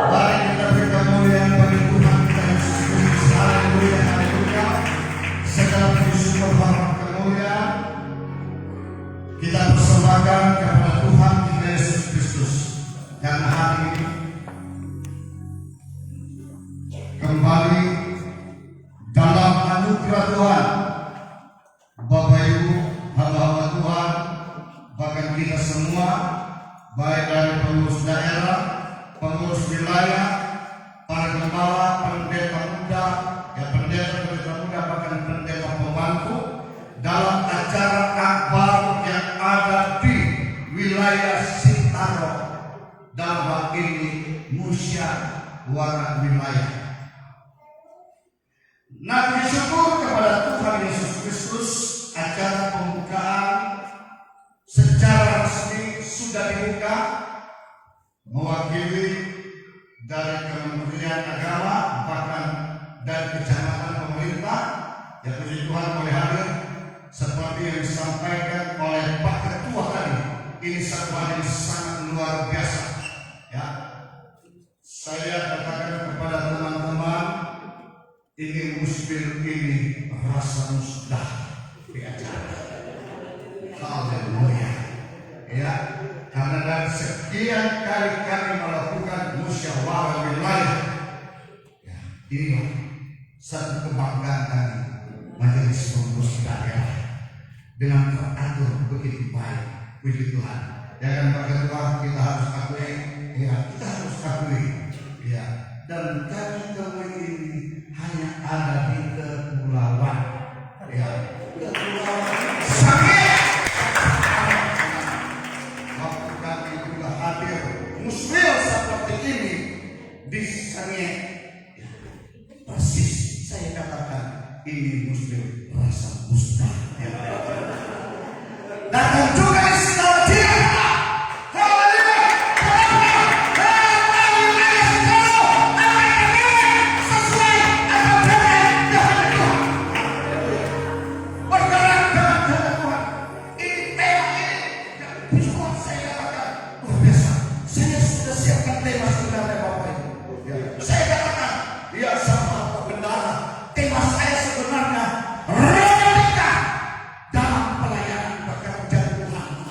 Mari kita beri kemuliaan bagi Tuhan kita Yesus Kristus. Haleluya, haleluya. Segala puji syukur hormat kemuliaan kita persembahkan kepada Tuhan kita Yesus Kristus. Karena hari ini kembali dalam anugerah Tuhan, Bapak Ibu, hamba-hamba Tuhan, bahkan kita semua, baik dari pengurus daerah, pengurus wilayah, para gembala, pendeta muda, pendeta muda, bahkan pendeta pembantu, dalam acara akbar yang ada di wilayah Sintaro, dalam hal ini musyawarah wilayah. Nah, bersyukur kepada Tuhan Yesus Kristus, acara pembukaan secara resmi sudah dibuka, mewakili dari Kementerian Agama, bahkan dari kecamatan pemerintah. Ya puji Tuhan boleh hadir seperti yang disampaikan oleh Pak Ketua tadi. Ini satu hal yang sangat luar biasa. Ya, saya katakan kepada teman-teman, ini musbil ini rasa musdah di acara. Haleluya. Ya, karena dari sekian kali kami melakukan musyawarah wilayah, ya, ini satu kebanggaan kami majelis pengurus daerah dengan teratur begitu baik. Puji Tuhan. Ya kan Pak Ketua, kita harus akui, ya kita harus akui, ya. Dan kami ini hanya ada di kepulauan, ya. Kepulauan Sangihe. Waktu kami juga hadir musbil seperti ini di Sangihe, ya, persis saya katakan ini musbil rasa musnah. Ya. Datang juga istilah cinta. Haleluya. Sesuai apa kehendak Tuhan. Bergerak dengan kehendak Tuhan. Ini tema ini yang bisa saya katakan luar biasa. Saya sudah siapkan tema sebenarnya Bapak Ibu. Saya katakan, ya sama benar. Tema saya sebenarnya realita dalam pelayanan pekerjaan Tuhan.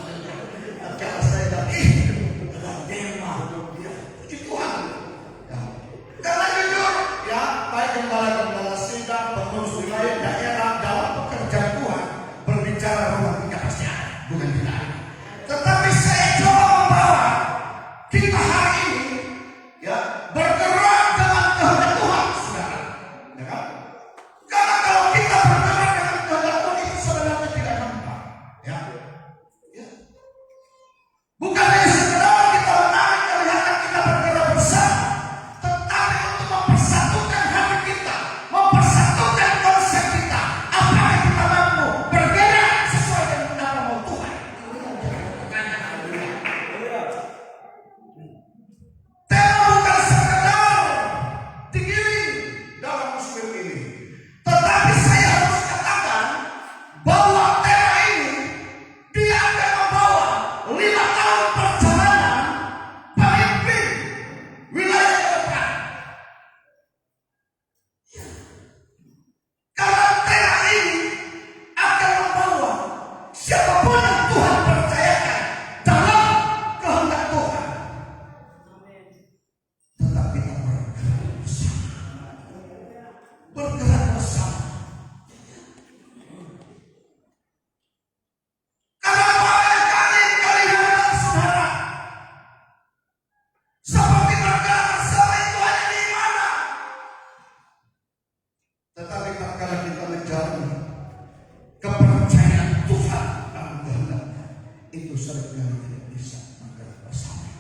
seringkali tidak bisa menggerak bersama.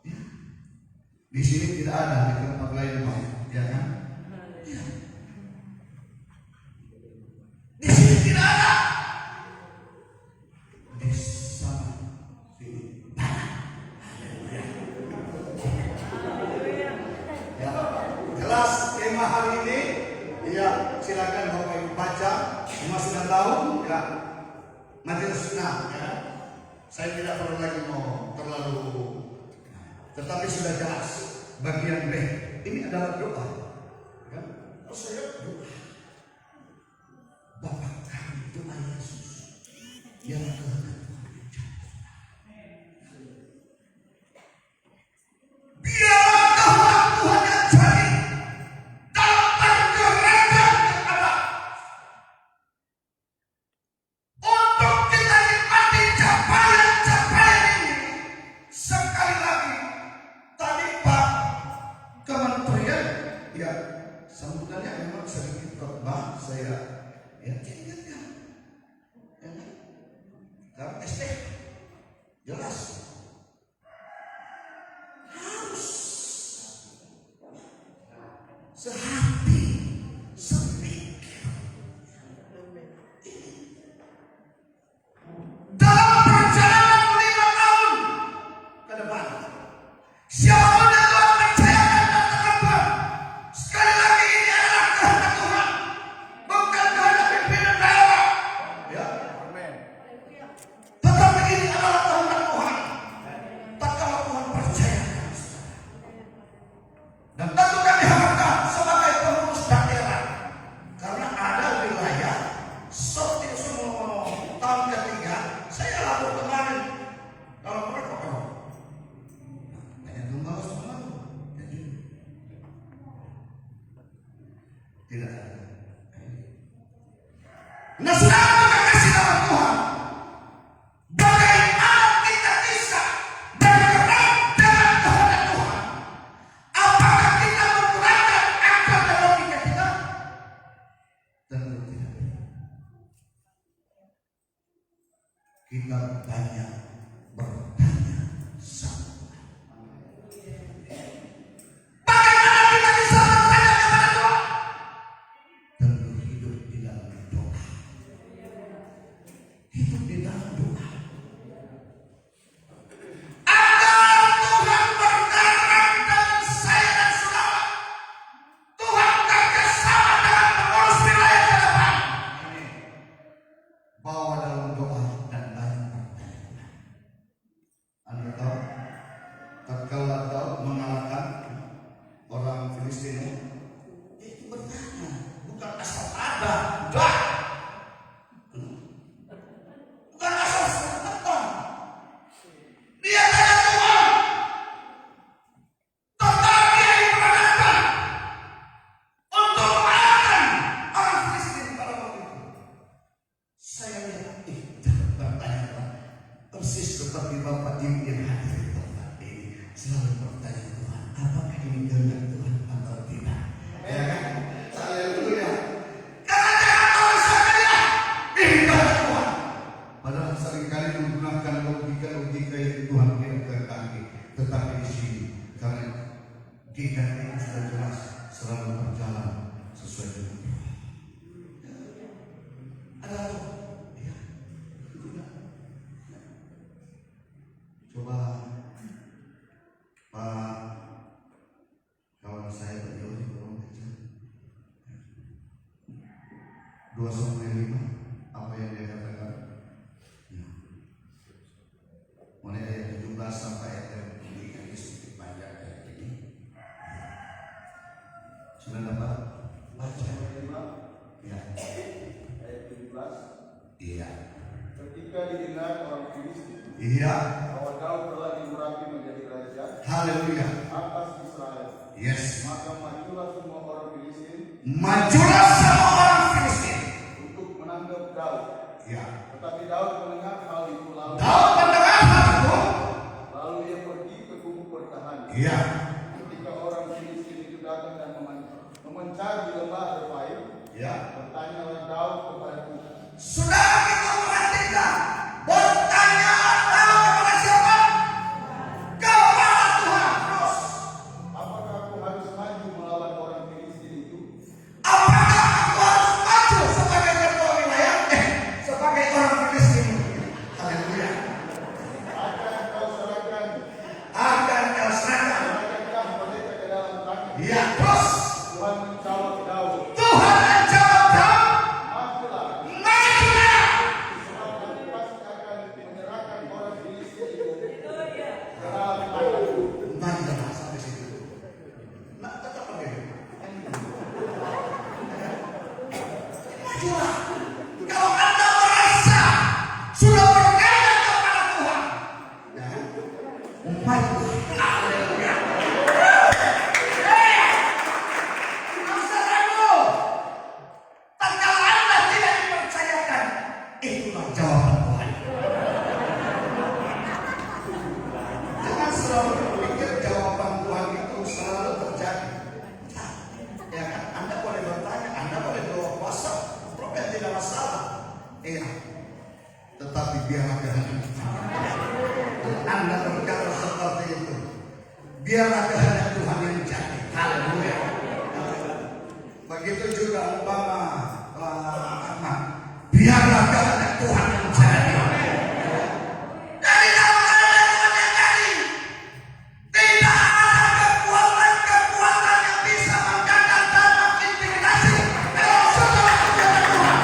Ya. Di sini tidak ada di tempat lain, ya kan? Ya. Di sini tidak ada. Di sana sini banyak. Ya, jelas tema hari ini. Ya, silakan Bapak Ibu baca. Cuma sudah tahu, ya. Majelis sunnah, ya. Saya tidak perlu lagi mau terlalu, tetapi sudah jelas. Bagian B ini adalah doa. Ya. Kalau saya doa, Bapa kami doa Yesus yang kehendak biar kehendak Tuhan yang jadi dalam pergerakan yang ada untuk kita nikmati capaian-capaian ini. Sekali lagi, tadi Pak Kementerian, ya sambutannya memang sedikit khotbah saya, ya ingatkan, ya kan? Karena SD jelas harus sehati, sepikir dalam perjalanan 5 tahun ke depan. Siapapun yang Tuhan percayakan dan tetapkan, sekali lagi ini adalah kehendak Tuhan, bukan kehendak pimpinan daerah. Ya, tetapi ini adalah kehendak Tuhan. Tak kalah Tuhan percayakan. Dan tentu kami harapkan sebagai pengurus daerah, karena ada wilayah seperti semua tahun ketiga, saya lapor kemarin kalau berapa tahun banyak tumbal semua tidak ada. Nah, sekarang kita kasih dalam Tuhan, bagaimana kita bisa bergerak dengan kehendak Tuhan? Apakah kita menggunakan akal dan logika kita? Tentu tidak. Kita banyak bertanya sama Tuhan. Bagaimana kita bisa bertanya kepada Tuhan? Tentu hidup di dalam doa. Hidup di dalam doa. Agar Tuhan bergerak dalam saya dan saudara. Tuhan kerjasama dalam mengurus wilayah ke depan. Ini bawa dalam doa dan banyak pertanyaan. Anda tahu, tatkala Daud mengalahkan orang Filistin, itu bertanya, bukan asal ada, enggak. Bukan asal datang. Dia tanya Tuhan tentang dia yang berangkat untuk mengalahkan orang Filistin pada waktu itu. Saya lihat, bertanya persis seperti Bapak Ibu yang hadir di tempat ini, selalu bertanya Tuhan, apakah ini kehendak Tuhan atau tidak? Ya kan? Haleluya. Karena jangan tahu saya ini kehendak Tuhan. Padahal seringkali menggunakan logika yang Tuhan tidak kehendaki, tetapi di sini karena kita ini sudah jelas selalu berjalan sesuai dengan Tuhan. Ada apa? Ya. Coba Pak kawan saya Pak Jody tolong baca 2:5 apa yang dia katakan. Ya. Mulai ayat 17 sampai ayat 20 ini sedikit panjang ayat ini. Sudah dapat baca? Ya. Ayat 17. Iya. Ketika didengar orang Filistin Iya. bahwa Daud telah diurapi menjadi raja Haleluya. atas Israel, Yes. maka majulah semua orang Filistin Majulah semua orang Filistin. untuk menangkap Daud. Ya. Tetapi Daud mendengar hal itu Daud mendengar hal itu. lalu ia pergi ke kubu pertahanan. Iya. Ketika orang Filistin itu datang dan memencar di lembah Refaim, Ya. bertanyalah Daud kepada Tuhan. Saudara kita perhatikan, bertanya Terus Tuhan menjawab Daud, Tuhan menjawab Daud, majulah, majulah. sebab aku pasti akan menyerahkan orang Filistin itu ke dalam tanganmu. Majulah sampai situ. Nah, tetap begitu. Majulah. Kalau Anda merasa sudah berkata kepada Tuhan, ya, maju. Haleluya. Tidak usah ragu. Tatkala Anda tidak dipercayakan, itulah jawaban Tuhan. Jangan selalu berpikir jawaban Tuhan itu selalu terjadi. Ya kan? Anda boleh bertanya, Anda boleh doa puasa, problem tidak masalah. Iya. Tetapi biarlah kehendak Anda berkata seperti itu. Biarlah kehendak Tuhan yang jadi. Haleluya. Begitu juga umpama Ahmad. Biarlah kehendak Tuhan yang jadi. Dari dalam kehendak Tuhan yang jadi, tidak ada kekuatan yang bisa menggagal dalam intimidasi. Kalau sudah kepada Tuhan,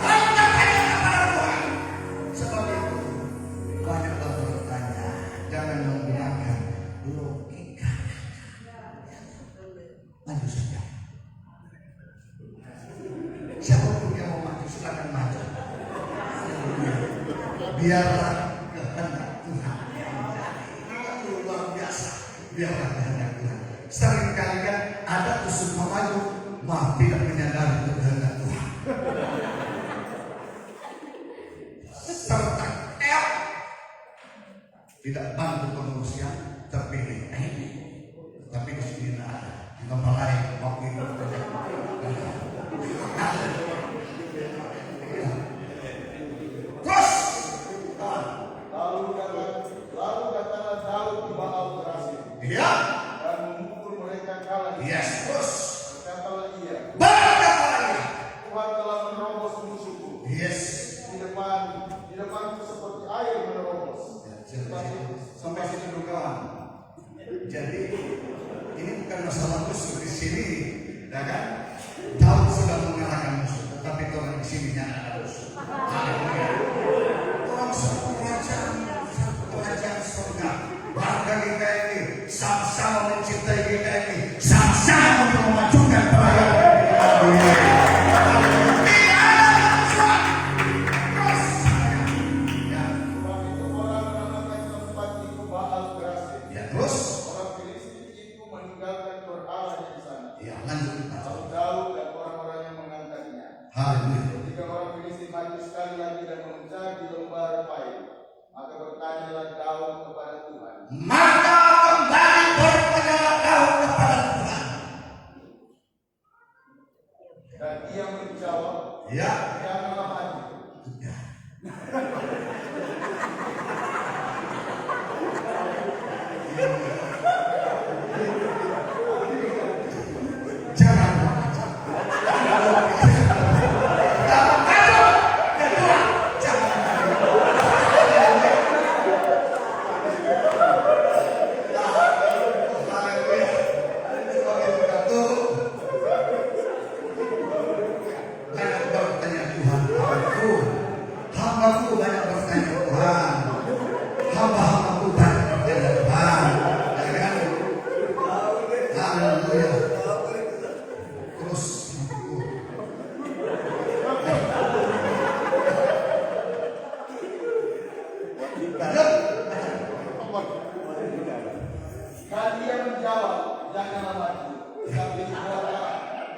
hanya tanya kepada Tuhan. Sebab itu banyaklah bertanya, jangan menggunakan logika. Maju saja. Siapapun yang mau maju silakan maju. Biarlah kehendak Tuhan yang jadi. Itu luar biasa. Biarlah kehendak Tuhan. Seringkali kan ada usul mau maju, malah tidak menyadari itu kehendak Tuhan. Serta tidak bantu pengurus yang terpilih. Tapi di sini tidak ada. Di tempat lain waktu itu. Terus, Lalu datanglah Daud ke Baal Perasim ya, dan memukul mereka kalah. yes, terus, Berkatalah ia, berkata lagi, Tuhan telah menerobos musuhku. yes. Di depanku seperti air menerobos. Sampai situ dulu kawan. Jadi ini bukan masalah musuh di sini, ya kan? Daud sudah mengalahkan musuh, tetapi Tuhan di sini nyata musuh. Haleluya. Tuhan satu kerajaan surga. Bangga kita ini sama-sama mencintai kita ini, sama-sama untuk memajukan pelayanan kita. Tidak ada musuh. Terus, ya, Sebab itu orang menamakan tempat itu Baal Perasim. ya terus, Orang Filistin itu meninggalkan berhalanya di sana. ya lanjut. Lalu Daud dan orang-orang yang mengangkatnya. Haleluya. Ketika orang Filistin maju sekali lagi dan mengejar di lembah Refaim, maka bertanyalah Daud kepada Tuhan. Maka kembali bertanyalah Daud kepada Tuhan. Dan ia menjawab, Ya, janganlah maju. ya. Jangan maju. Jangan maju. Ya Tuhan, jangan maju. Haleluya. Sebagai berkatu, banyak bertanya Tuhan, hambaku banyak bertanya Tuhan, hamba-hambaku banyak bertanya Tuhan, ya kan? Haleluya. Terus, Dan ia menjawab, janganlah maju. Sambil berkata,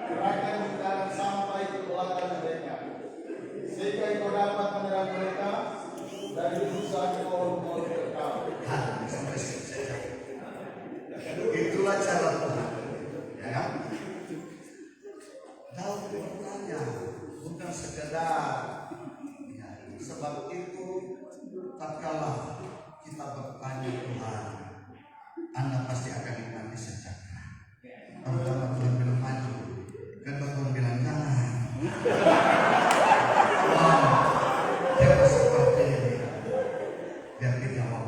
mereka menjalan sampai ke belakang mereka. Sehingga engkau dapat menyerang mereka dari usaha pohon-pohon kekal. sampai selesai. Itulah cara Tuhan, ya kan? Daud bertanya, bukan sekedar, ya, sebab itu tatkala kita bertanya Tuhan, Anda pasti akan nikmati sejahtera. Pertama Tuhan bilang maju, kedua Tuhan bilang jangan. Wow, dia seperti ini. Biar dijawab.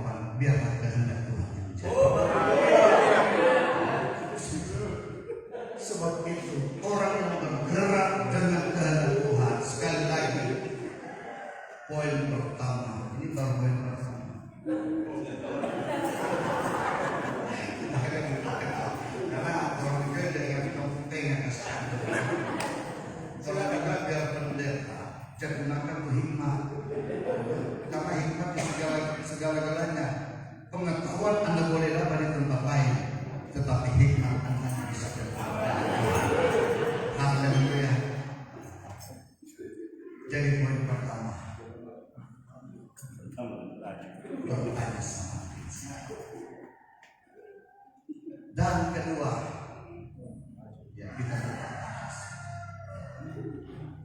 Sebab itu orang yang bergerak dengan kehendak Tuhan, sekali lagi poin pertama, ini baru poin pertama. Karena orang kerja yang kampung tengah kalau kita biar pendeta, jangan gunakan hikmat. Karena hikmat di segala-galanya. Pengetahuan Anda boleh dapat di tempat lain, tetapi hikmat Anda bisa dapat. Haleluya. Jadi poin pertama, bertanya sama diri. Dan kedua, ya kita bahas,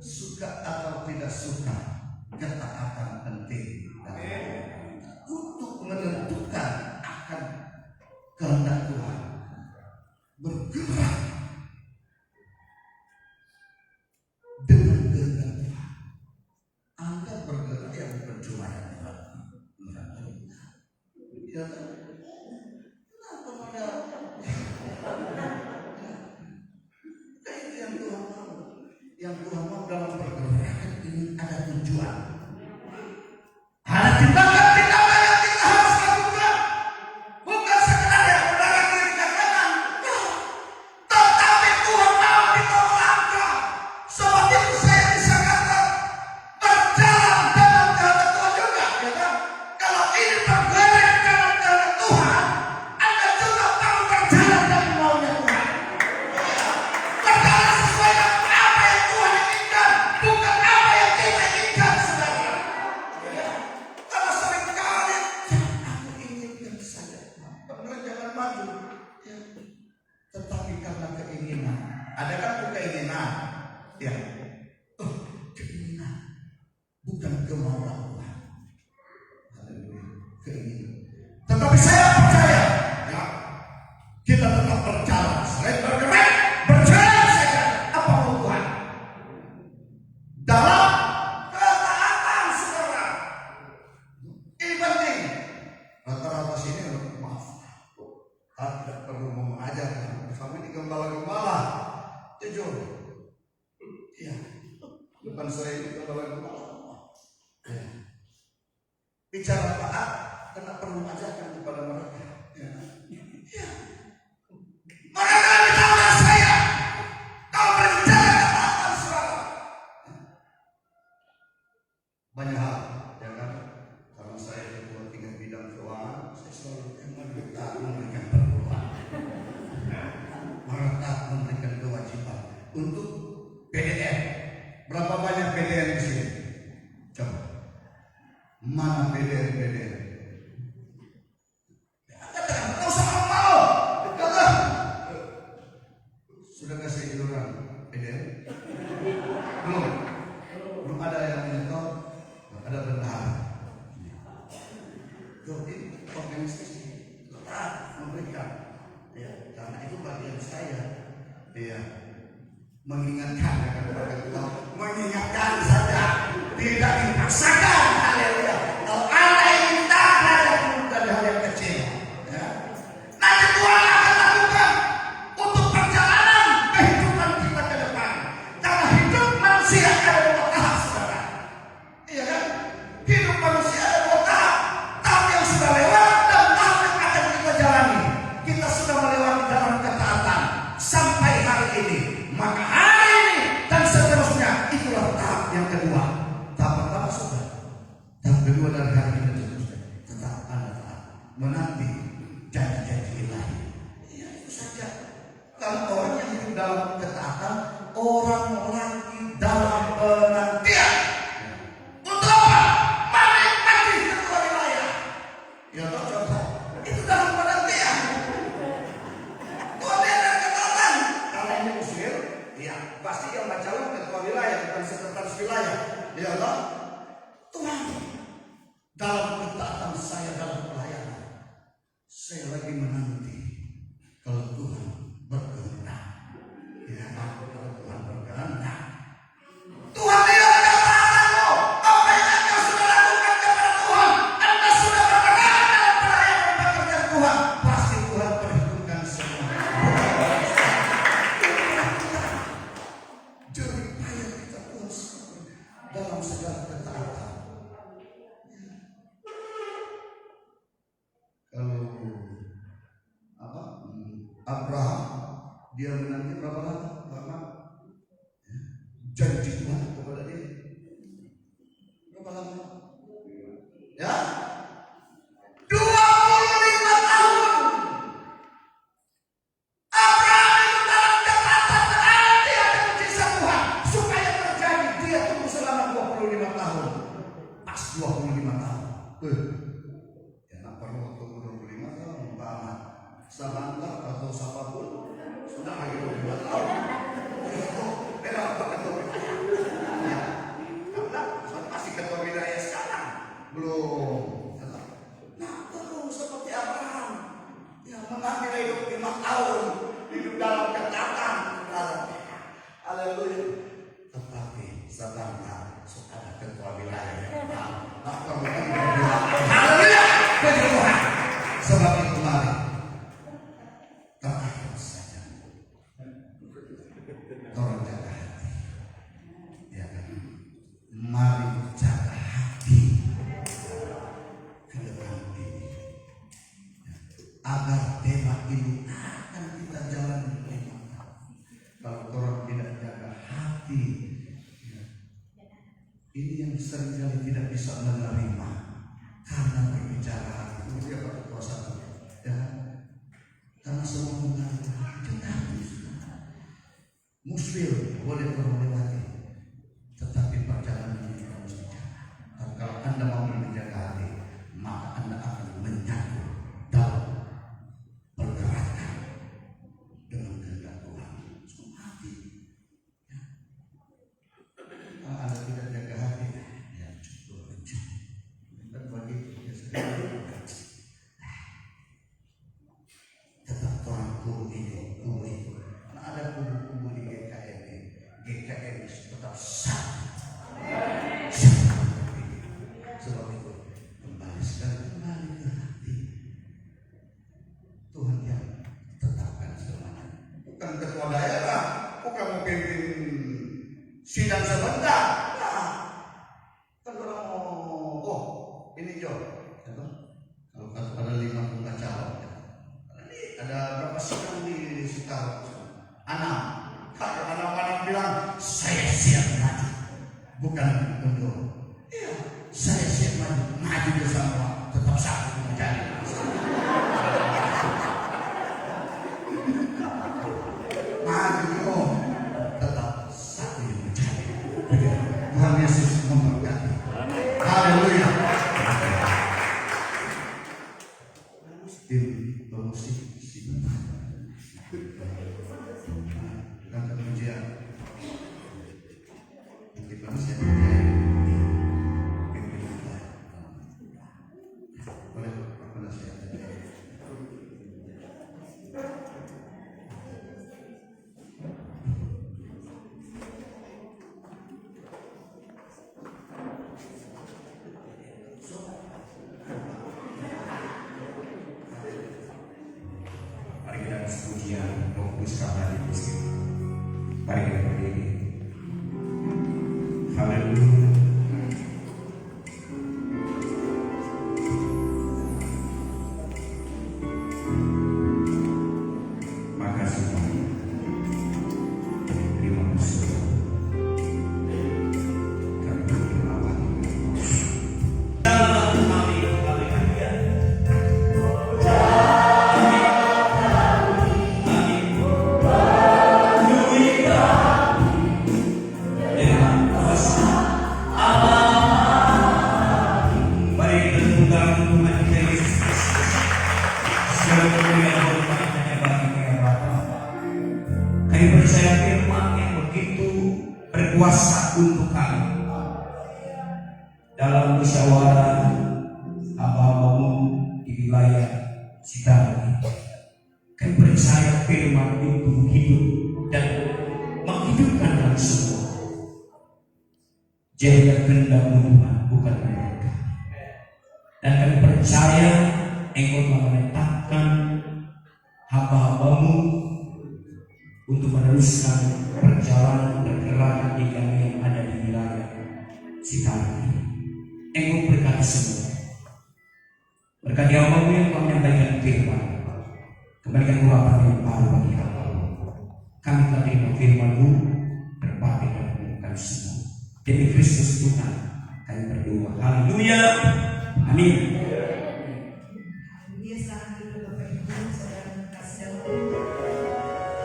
suka atau tidak suka, ketaatan penting untuk menentukan akan kehendak Tuhan. Bergerak dengan kehendak Tuhan. Anda bergerak yang percuma ya Tuhan. Ya, kenapa ada? Itu yang Tuhan mau. Yang Tuhan mau dalam pergerakan ini ada tujuan. Ada tindakan yang kita harus lakukan. Bukan sekedar yang benar kiri ke kanan. Tetapi Tuhan mau kita melangkah. Sebab itu saya bisa kata berjalan dalam kehendak Tuhan juga. Ya kan? Kalau ini bergerak dalam kehendak Tuhan, Anda juga tahu berjalan dalam maunya Tuhan. Berjalan sesuai dengan apa yang Tuhan inginkan, bukan apa yang kita inginkan, saudara. Kalau seringkali aku inginkan saja, benar jangan maju. Ya. Tetapi karena keinginan, ada kan keinginan, ya, keinginan, bukan kemauan Tuhan. Haleluya, keinginan. Tetapi saya percaya, ya, kita tetap berjalan, selain bergerak, berjalan saja apa mau Tuhan. Dalam ketaatan, saudara. Ini penting. Rata-rata sini maaf, tidak perlu mengajarkan. Kami di gembala-gembala, jujur. Ya, bukan saya ini gembala-gembala. Ya. Bicara taat, tidak perlu mengajarkan kepada mereka. Ya. Ya. Mereka lebih tahu dari saya. Kau berbicara ketaatan, saudara. Banyak hal, ya kan? Karena saya ketua 3 bidang keuangan, saya selalu mereka memberikan perpuluhan, mereka memberikan kewajiban untuk PDN. Berapa banyak PDN di sini? Coba, mana PDN? Katakan, kau sama mau? Katakan, sudah kasih iuran PDN? Belum ada yang menyetor. Ada bendahara. Jadi organisasi tetap memberikan, ya, karena itu bagian saya, ya, mengingatkan kepada kita, mengingatkan saja, tidak dipaksakan. Haleluya. Kalau Anda ingin taat, belajar dulu dari hal yang kecil, ya. Nanti Tuhan akan lakukan untuk perjalanan kehidupan kita ke depan. Karena hidup manusia ada 2 tahap, saudara. Iya kan? Hidup manusia ada 2 tahap. Tahap yang sudah lewat dan tahap yang akan kita jalani. Kita sudah melewati dalam ketaatan sampai hari ini. Maka hari ini dan seterusnya itulah tahap yang kedua. Tahap pertama sudah. Tahap kedua dari hari ini dan seterusnya. Tetap Anda taat menanti janji-janji ilahi. Ya, itu saja. Kalau orang yang hidup dalam ketaatan, orang lagi dalam penantian. Untuk apa? Menikmati ketua wilayah. Ya, contoh. Itu dalam penantian. Tuhan lihat dari ketaatan. Kalau ini muslim, ya pasti yang calon ketua wilayah, bukan sekretaris wilayah. Ya Allah, Tuhan, dalam ketaatan saya dalam pelayanan, saya lagi menanti kalau Tuhan berkehendak. Ya, kalau Tuhan berkehendak, Tuhan nanti berapa lama? Lama? Janji Tuhan kepada dia. Berapa lama? Ya? 25 tahun. Abraham itu dalam catatan berarti ada mujizat Tuhan supaya terjadi. Dia tunggu selama 25 tahun. Pas 25 tahun. Ya nak perlu tunggu 25 tahun. Pak Ahmad, Samantha atau siapapun sudah lagi 25 tahun. Ya, karena masih ketua wilayah sekarang belum. Nah, terus seperti Abraham yang mengambil hidup 5 tahun, hidup dalam ketatan. Haleluya. Tetapi Samantha ada ketua wilayah. Nah, haleluya. Puji Tuhan. Sebab itu mari terakhir saja. Tolong jaga hati. Ya kan? Mari jaga hati ke depan ini. Agar tema ini akan kita jalani dengan baik. Kalau orang tidak jaga hati, ya, ini yang seringkali tidak bisa menerima karena berbicara hati. Itu apa kekuasaan? Ya, karena semua mengalir hati sudah. Muslim boleh melewati, tetapi perjalanan ini harus dijaga. Dan kalau Anda mau menjaga hati, maka Anda akan menyatu dalam pergerakan dengan kehendak Tuhan. Semua hati. Ya. Kalau Anda tidak jaga hati, ya cukup aja. Dan bagi ya sekali. Tetap orang kubu ini, kubu itu. Nah, ada kubu-kubu di GKM ini. GKM tetap satu. Sebab itu kembali ke hati. Tuhan yang tetapkan semuanya. Bukan ketua daerah, bukan memimpin sidang sebentar. Nah, kan orang mau, ini Jo. Kalau ada 5 calon. Ada berapa sidang di Cikarang? 6. Kalau anak-anak bilang saya siap maju, bukan mundur. Iya, saya siap maju bersama, tetap satu menjadi. Maju, tetap satu yang menjadi. Tuhan Yesus memberkati. Haleluya. Tim pemusik bukan kemudian di mana saya boleh apa saya mari kita pujian fokus kembali di sini. Mari kita berdiri. Haleluya. Makasih Tuhan. Terima kasih. Kami berdoa. Kami percaya firman yang begitu berkuasa untuk kami dalam musyawarah hamba-hambamu di wilayah Cikarang. Kami percaya firman itu hidup dan menghidupkan kami semua. Jadi kehendak-Mu Tuhan, bukan mereka. Dan kami percaya Engkau telah menetapkan hamba-hambamu untuk meneruskan perjalanan pergerakan di kami yang ada di wilayah Cikarang. Engkau berkati semua. Berkati hambamu yang telah menyampaikan firman. Kembalikan urapan yang baru bagi hambamu. kami telah terima firman-Mu, berbakti kepada kami semua. Demi Kristus Tuhan, kami berdoa. Haleluya. Amin. Haleluya, selamat dulu Bapak Ibu, saudara kasih Tuhan.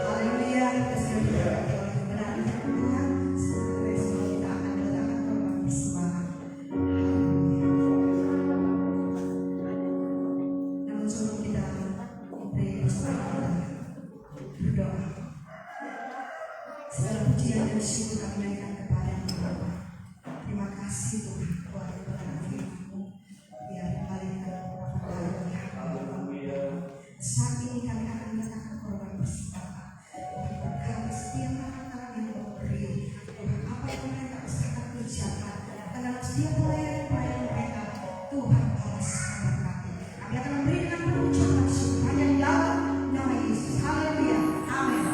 Haleluya, kita sudah diberkati oleh kebenaran Tuhan. Semoga semua kita akan meletakkan korban persembahan. Namun sebelum kita memberi persembahan, berdoa. Segala pujian dan syukur kami naikkan kepada Tuhan. Terima kasih Tuhan buat kebenaran firman-Mu. Biar kembalikan saat ini kami akan meletakkan korban persembahan. Berkati setiap tangan yang Kau beri, Tuhan, apa yang mereka usahakan kerjakan, dan dalam setiap pelayanan mereka, Tuhan balas memberkati. Kami akan memberi dengan penuh ucapan syukur hanya di dalam nama Yesus. Haleluya. Amin.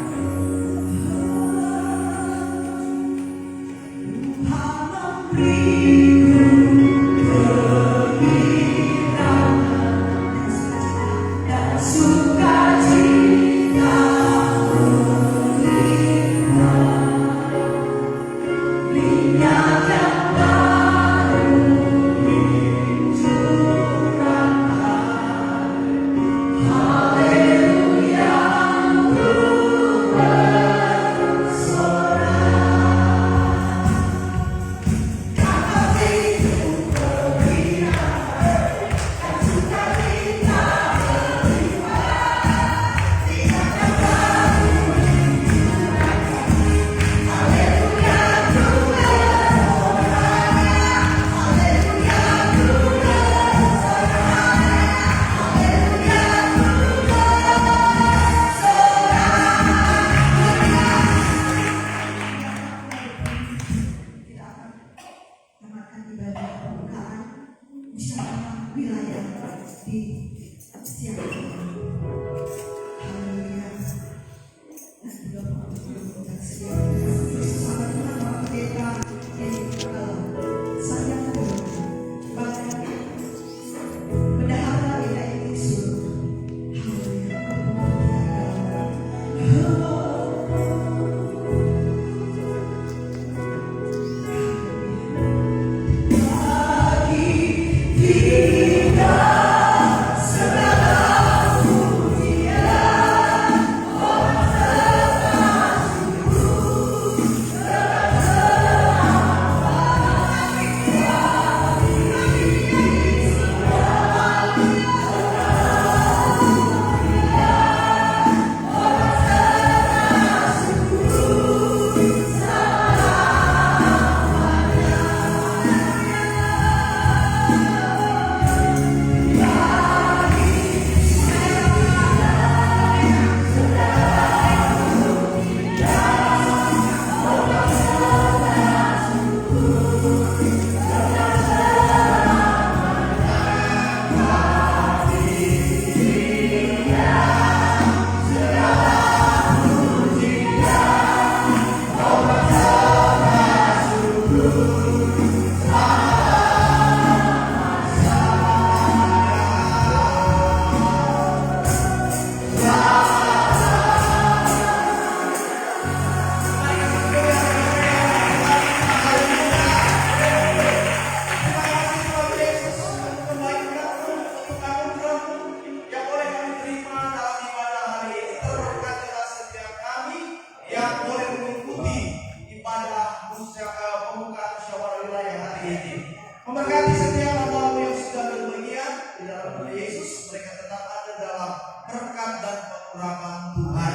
Memberkati setiap hamba yang sudah berbahagia di dalam nama Yesus, mereka tetap ada dalam berkat dan pengurapan Tuhan.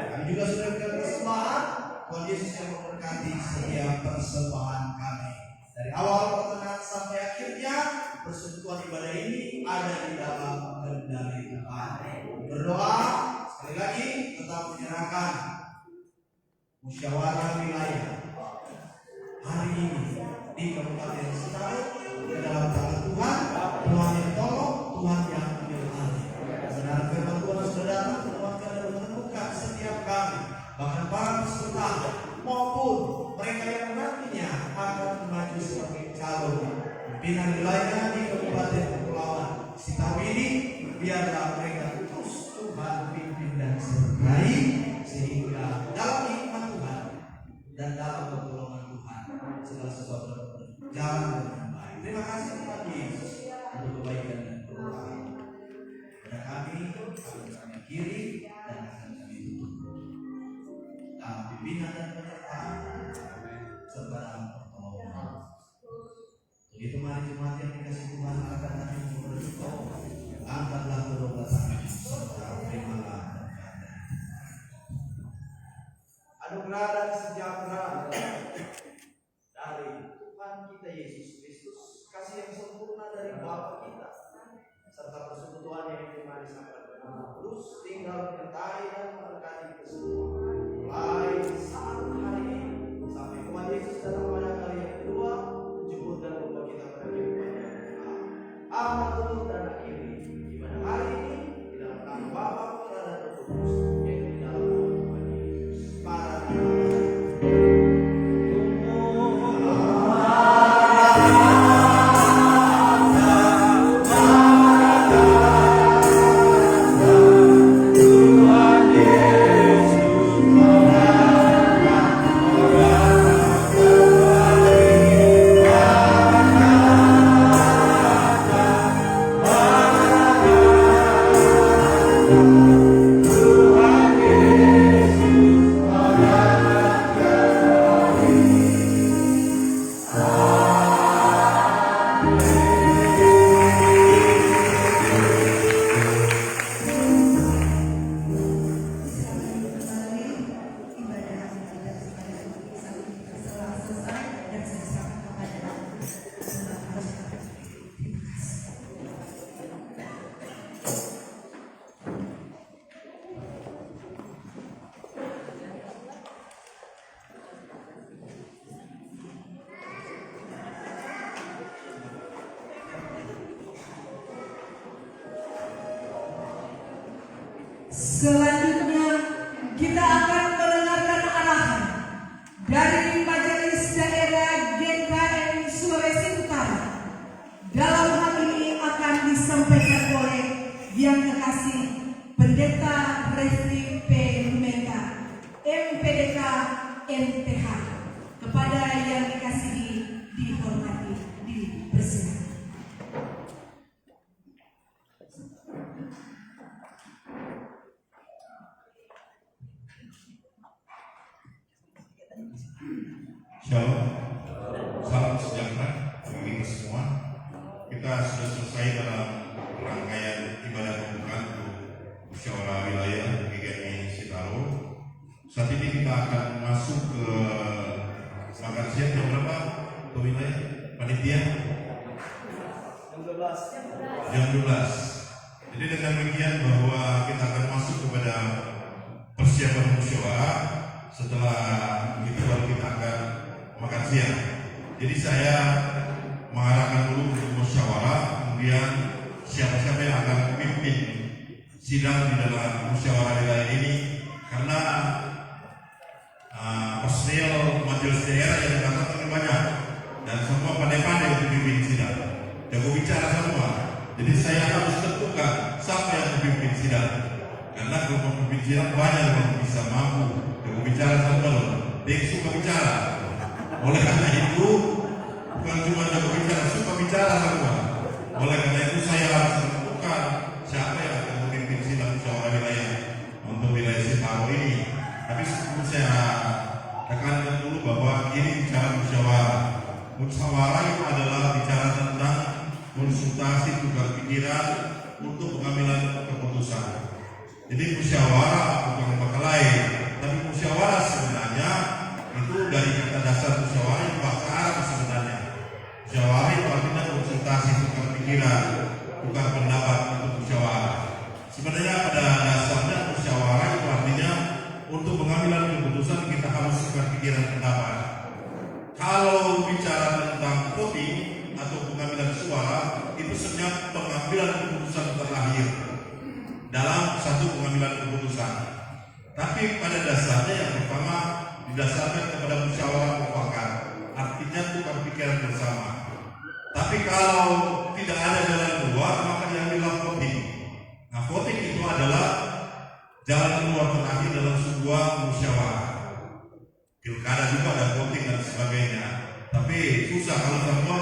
Kami juga sudah berikan persembahan, Tuhan Yesus yang memberkati setiap persembahan kami. Dari awal pertengahan sampai akhirnya, persekutuan ibadah ini ada di dalam kendali Tuhan. Berdoa sekali lagi, tetap menyerahkan musyawarah wilayah hari ini di Kabupaten Sitaru ke dalam tangan Tuhan. Tuhan yang tolong, Tuhan yang ambil alih. Benar firman Tuhan sudah datang menguatkan dan menemukan setiap kami, bahkan para peserta maupun mereka yang nantinya akan maju sebagai calon pimpinan wilayah di Kabupaten Kepulauan Sitaru ini. Biarlah mereka terus Tuhan pimpin dan sertai sehingga dalam akan kami kiri, dan akan kami tutup. Dalam pimpinan dan penyertaan serta dalam pertolongan. Untuk itu mari jemaat yang dikasih Tuhan akan kami berdoa. Angkatlah kedua tangan serta terimalah berkat. Anugerah dan sejahtera dari Tuhan kita Yesus Kristus, kasih yang sempurna dari Bapa kita, serta persekutuan yang dimana sampai dengan terus tinggal menyertai dan memberkati kita semua, mulai saat hari ini sampai Tuhan Yesus datang pada kali yang kedua, menjemput dan membawa kita pada kehidupan yang kekal. Awal, tutup dan akhiri ibadah hari ini di dalam nama Bapa, Putra dan Roh Kudus, yaitu di dalam nama Tuhan Yesus. Para Selanjutnya kita akan mendengarkan arahan dari Majelis Daerah GKM Sulawesi Utara. Dalam hal ini akan disampaikan oleh Yang Kekasih Pendeta Refli P. Lumeka, MPDK NTH. Kepada yang dikasihi, dihormati, dipersilakan. Shalom, salam sejahtera bagi kita semua. Kita sudah selesai dalam rangkaian ibadah pembukaan untuk musyawarah wilayah GKMI Sitaro. Saat ini kita akan masuk ke makan siang jam berapa? Ke wilayah panitia? Jam 12. Jadi dengan demikian bahwa kita akan masuk kepada persiapan musyawarah. Setelah itu baru kita akan makan siang. Jadi saya mengarahkan dulu untuk musyawarah, kemudian siapa-siapa yang akan memimpin sidang di dalam musyawarah wilayah ini, karena personil majelis daerah yang datang lebih banyak dan semua pandai-pandai untuk memimpin sidang, jago bicara semua. Jadi saya harus tentukan siapa yang memimpin sidang, karena kalau memimpin sidang banyak yang bisa mampu jago bicara semua loh, dia suka bicara. Oleh karena itu, bukan cuma jago bicara, suka bicara semua. Oleh karena itu saya harus menentukan siapa yang akan memimpin sidang musyawarah wilayah untuk wilayah Sitaro ini. Tapi sebelum saya tekankan dulu bahwa ini bicara musyawarah. Musyawarah itu adalah bicara tentang konsultasi tukar pikiran untuk pengambilan keputusan. Jadi musyawarah bukan apa lain, tapi musyawarah sebenarnya itu dari kata dasar musyawarah itu bahasa Arab sebenarnya. Musyawarah itu artinya konsultasi tukar pikiran, tukar pendapat untuk musyawarah. Sebenarnya pada dasarnya musyawarah itu artinya untuk pengambilan keputusan kita harus tukar pikiran pendapat. Kalau bicara tentang voting atau pengambilan suara, itu sebenarnya pengambilan keputusan terakhir dalam satu pengambilan keputusan. Tapi pada dasarnya yang pertama didasarkan kepada musyawarah mufakat, artinya tukar pikiran bersama. Tapi kalau tidak ada jalan keluar, maka diambillah voting. Nah, voting itu adalah jalan keluar terakhir dalam sebuah musyawarah. Pilkada juga ada voting dan sebagainya. Tapi susah kalau semua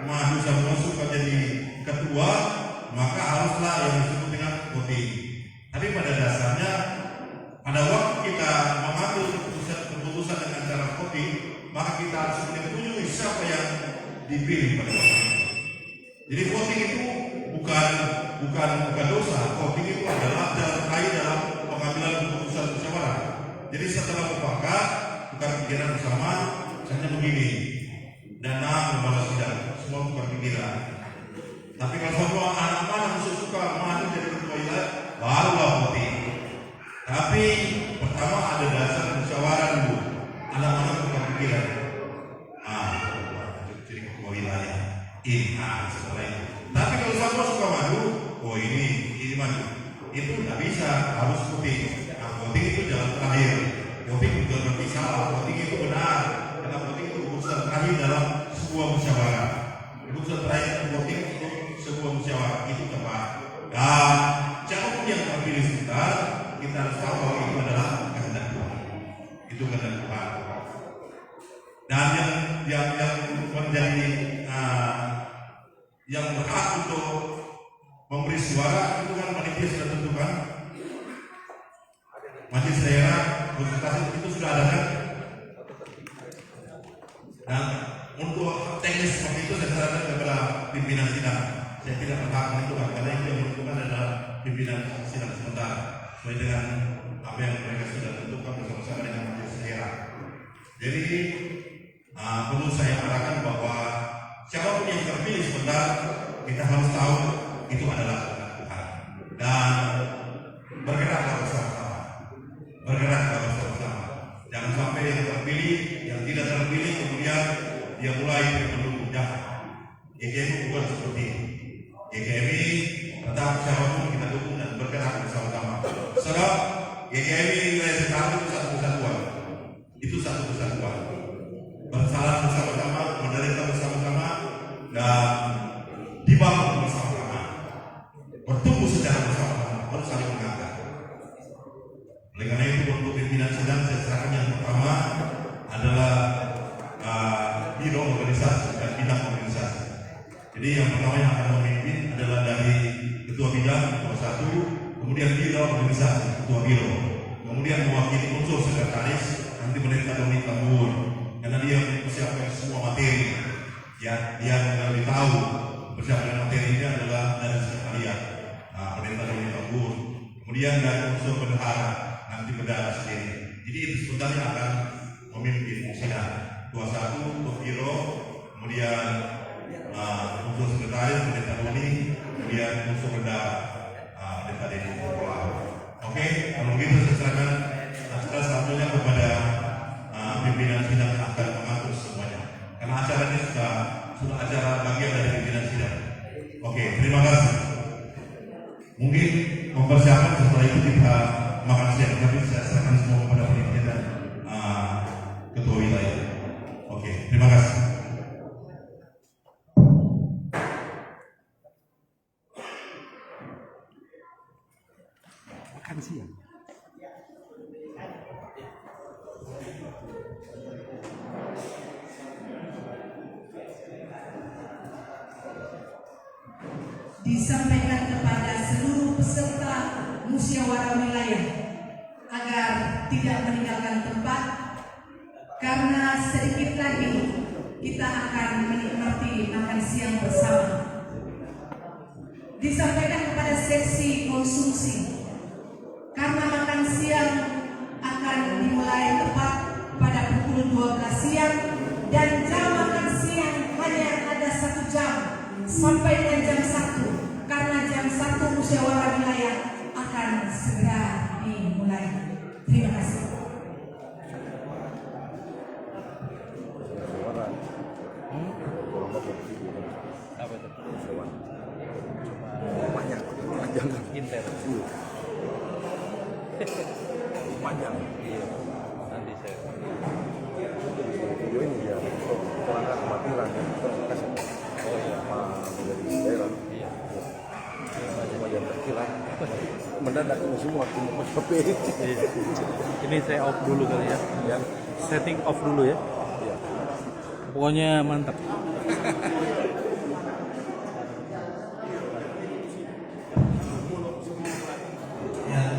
maju semua suka jadi ketua, maka haruslah yang disebut dengan voting. Tapi pada dasarnya pada waktu kita mengambil keputusan dengan cara voting, maka kita harus menyetujui siapa yang dipilih pada waktu itu. Jadi voting itu bukan dosa. Voting itu adalah jalan terakhir dalam pengambilan keputusan musyawarah. Jadi setelah mufakat, tukar pikiran bersama, misalnya begini, dana membalas sidang, semua tukar pikiran. Tapi kalau semua anak mana suka maju jadi ketua wilayah, barulah voting. Tapi pertama ada dasar musyawarah dulu, anak-anak tukar pikiran. Jadi ketua wilayah. Setelah itu. Tapi kalau semua suka maju, oh ini maju. Itu nggak bisa, harus voting. Voting itu jalan terakhir. Voting bukan berarti salah, voting itu benar. Karena voting itu keputusan terakhir dalam sebuah musyawarah. Keputusan terakhir voting itu sebuah musyawarah, itu tepat. Dan siapapun yang terpilih sebentar, kita harus tahu bahwa itu adalah kehendak Tuhan. Itu kehendak Tuhan. Dan yang menjadi yang berhak untuk memberi suara itu kan panitia sudah tentukan. Majelis daerah konsultasi itu sudah ada kan. Dan untuk teknis seperti itu saya serahkan kepada pimpinan sidang. Saya tidak berhak menentukan karena itu yang menentukan adalah pimpinan sidang sementara sesuai dengan apa yang mereka sudah tentukan bersama-sama dengan majelis daerah. Jadi perlu saya katakan bahwa siapapun yang terpilih sebentar, kita harus tahu itu adalah kehendak Tuhan. Dan bergeraklah bersama-sama. Jangan sampai yang terpilih, yang tidak terpilih kemudian dia mulai mendukung. GKMI bukan seperti ini. GKMI tetap siapapun kita dukung dan bergerak bersama-sama. Sebab GKMI wilayah sekarang itu satu kesatuan. Itu satu kesatuan. Bersalah bersama-sama, menderita bersama-sama, dan dibangun bersama-sama, bertumbuh secara bersama-sama, harus saling mengangkat. Oleh karena itu untuk pimpinan sidang saya serahkan yang pertama adalah biro organisasi dan bidang organisasi. Jadi yang pertama yang akan memimpin adalah dari ketua bidang ketua 1, kemudian biro organisasi ketua biro, kemudian mewakili unsur sekretaris nanti pendeta Doni Tambur. Karena dia mempersiapkan semua materi, ya, dia lebih tahu persiapan materinya adalah dari sekalian. Pendeta Doni Tambur, kemudian dari unsur bendahara, nanti bendahara sendiri. Jadi itu sebenarnya akan memimpin sidang. Ketua 1 untuk biro, kemudian unsur sekretaris pendeta Doni, kemudian unsur bendahara pendeta Deni. Oke, kalau begitu saya serahkan satunya kepada pimpinan sidang akan mengatur semuanya. Karena acara ini sudah acara bagian dari pimpinan sidang. Oke, terima kasih. Mungkin mempersiapkan setelah itu kita makan siang, tapi saya serahkan semua kepada panitia dan ketua wilayah. Oke, terima kasih. Makan siang. Disampaikan kepada seluruh peserta musyawarah wilayah agar tidak meninggalkan tempat karena sedikit lagi kita akan menikmati makan siang bersama. Disampaikan kepada seksi konsumsi karena makan siang akan dimulai tepat pada pukul 12 siang dan jam makan siang hanya ada 1 jam sampai dengan jam 1 karena jam 1 musyawarah wilayah akan segera dimulai. Terima kasih. Panjang. Iya. Nanti saya video ini ya pelanggan kematian ya kasih. Oh iya. Dari daerah. Iya. Cuma yang kecil lah. Mendadak ini semua cuma seperti ini. Ini saya off dulu kali ya. Ya. Setting off dulu ya. Iya. Pokoknya mantap. Ya,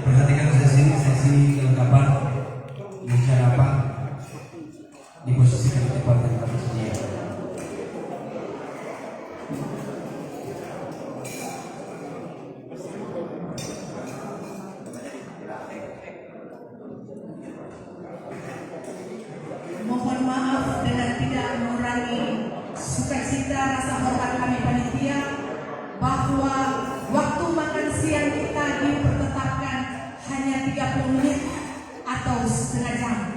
di posisi di tempat yang kami sediakan. Mohon maaf dengan tidak mengurangi sukacita rasa hormat kami panitia bahwa waktu makan siang kita dipertetapkan hanya 30 menit atau setengah jam.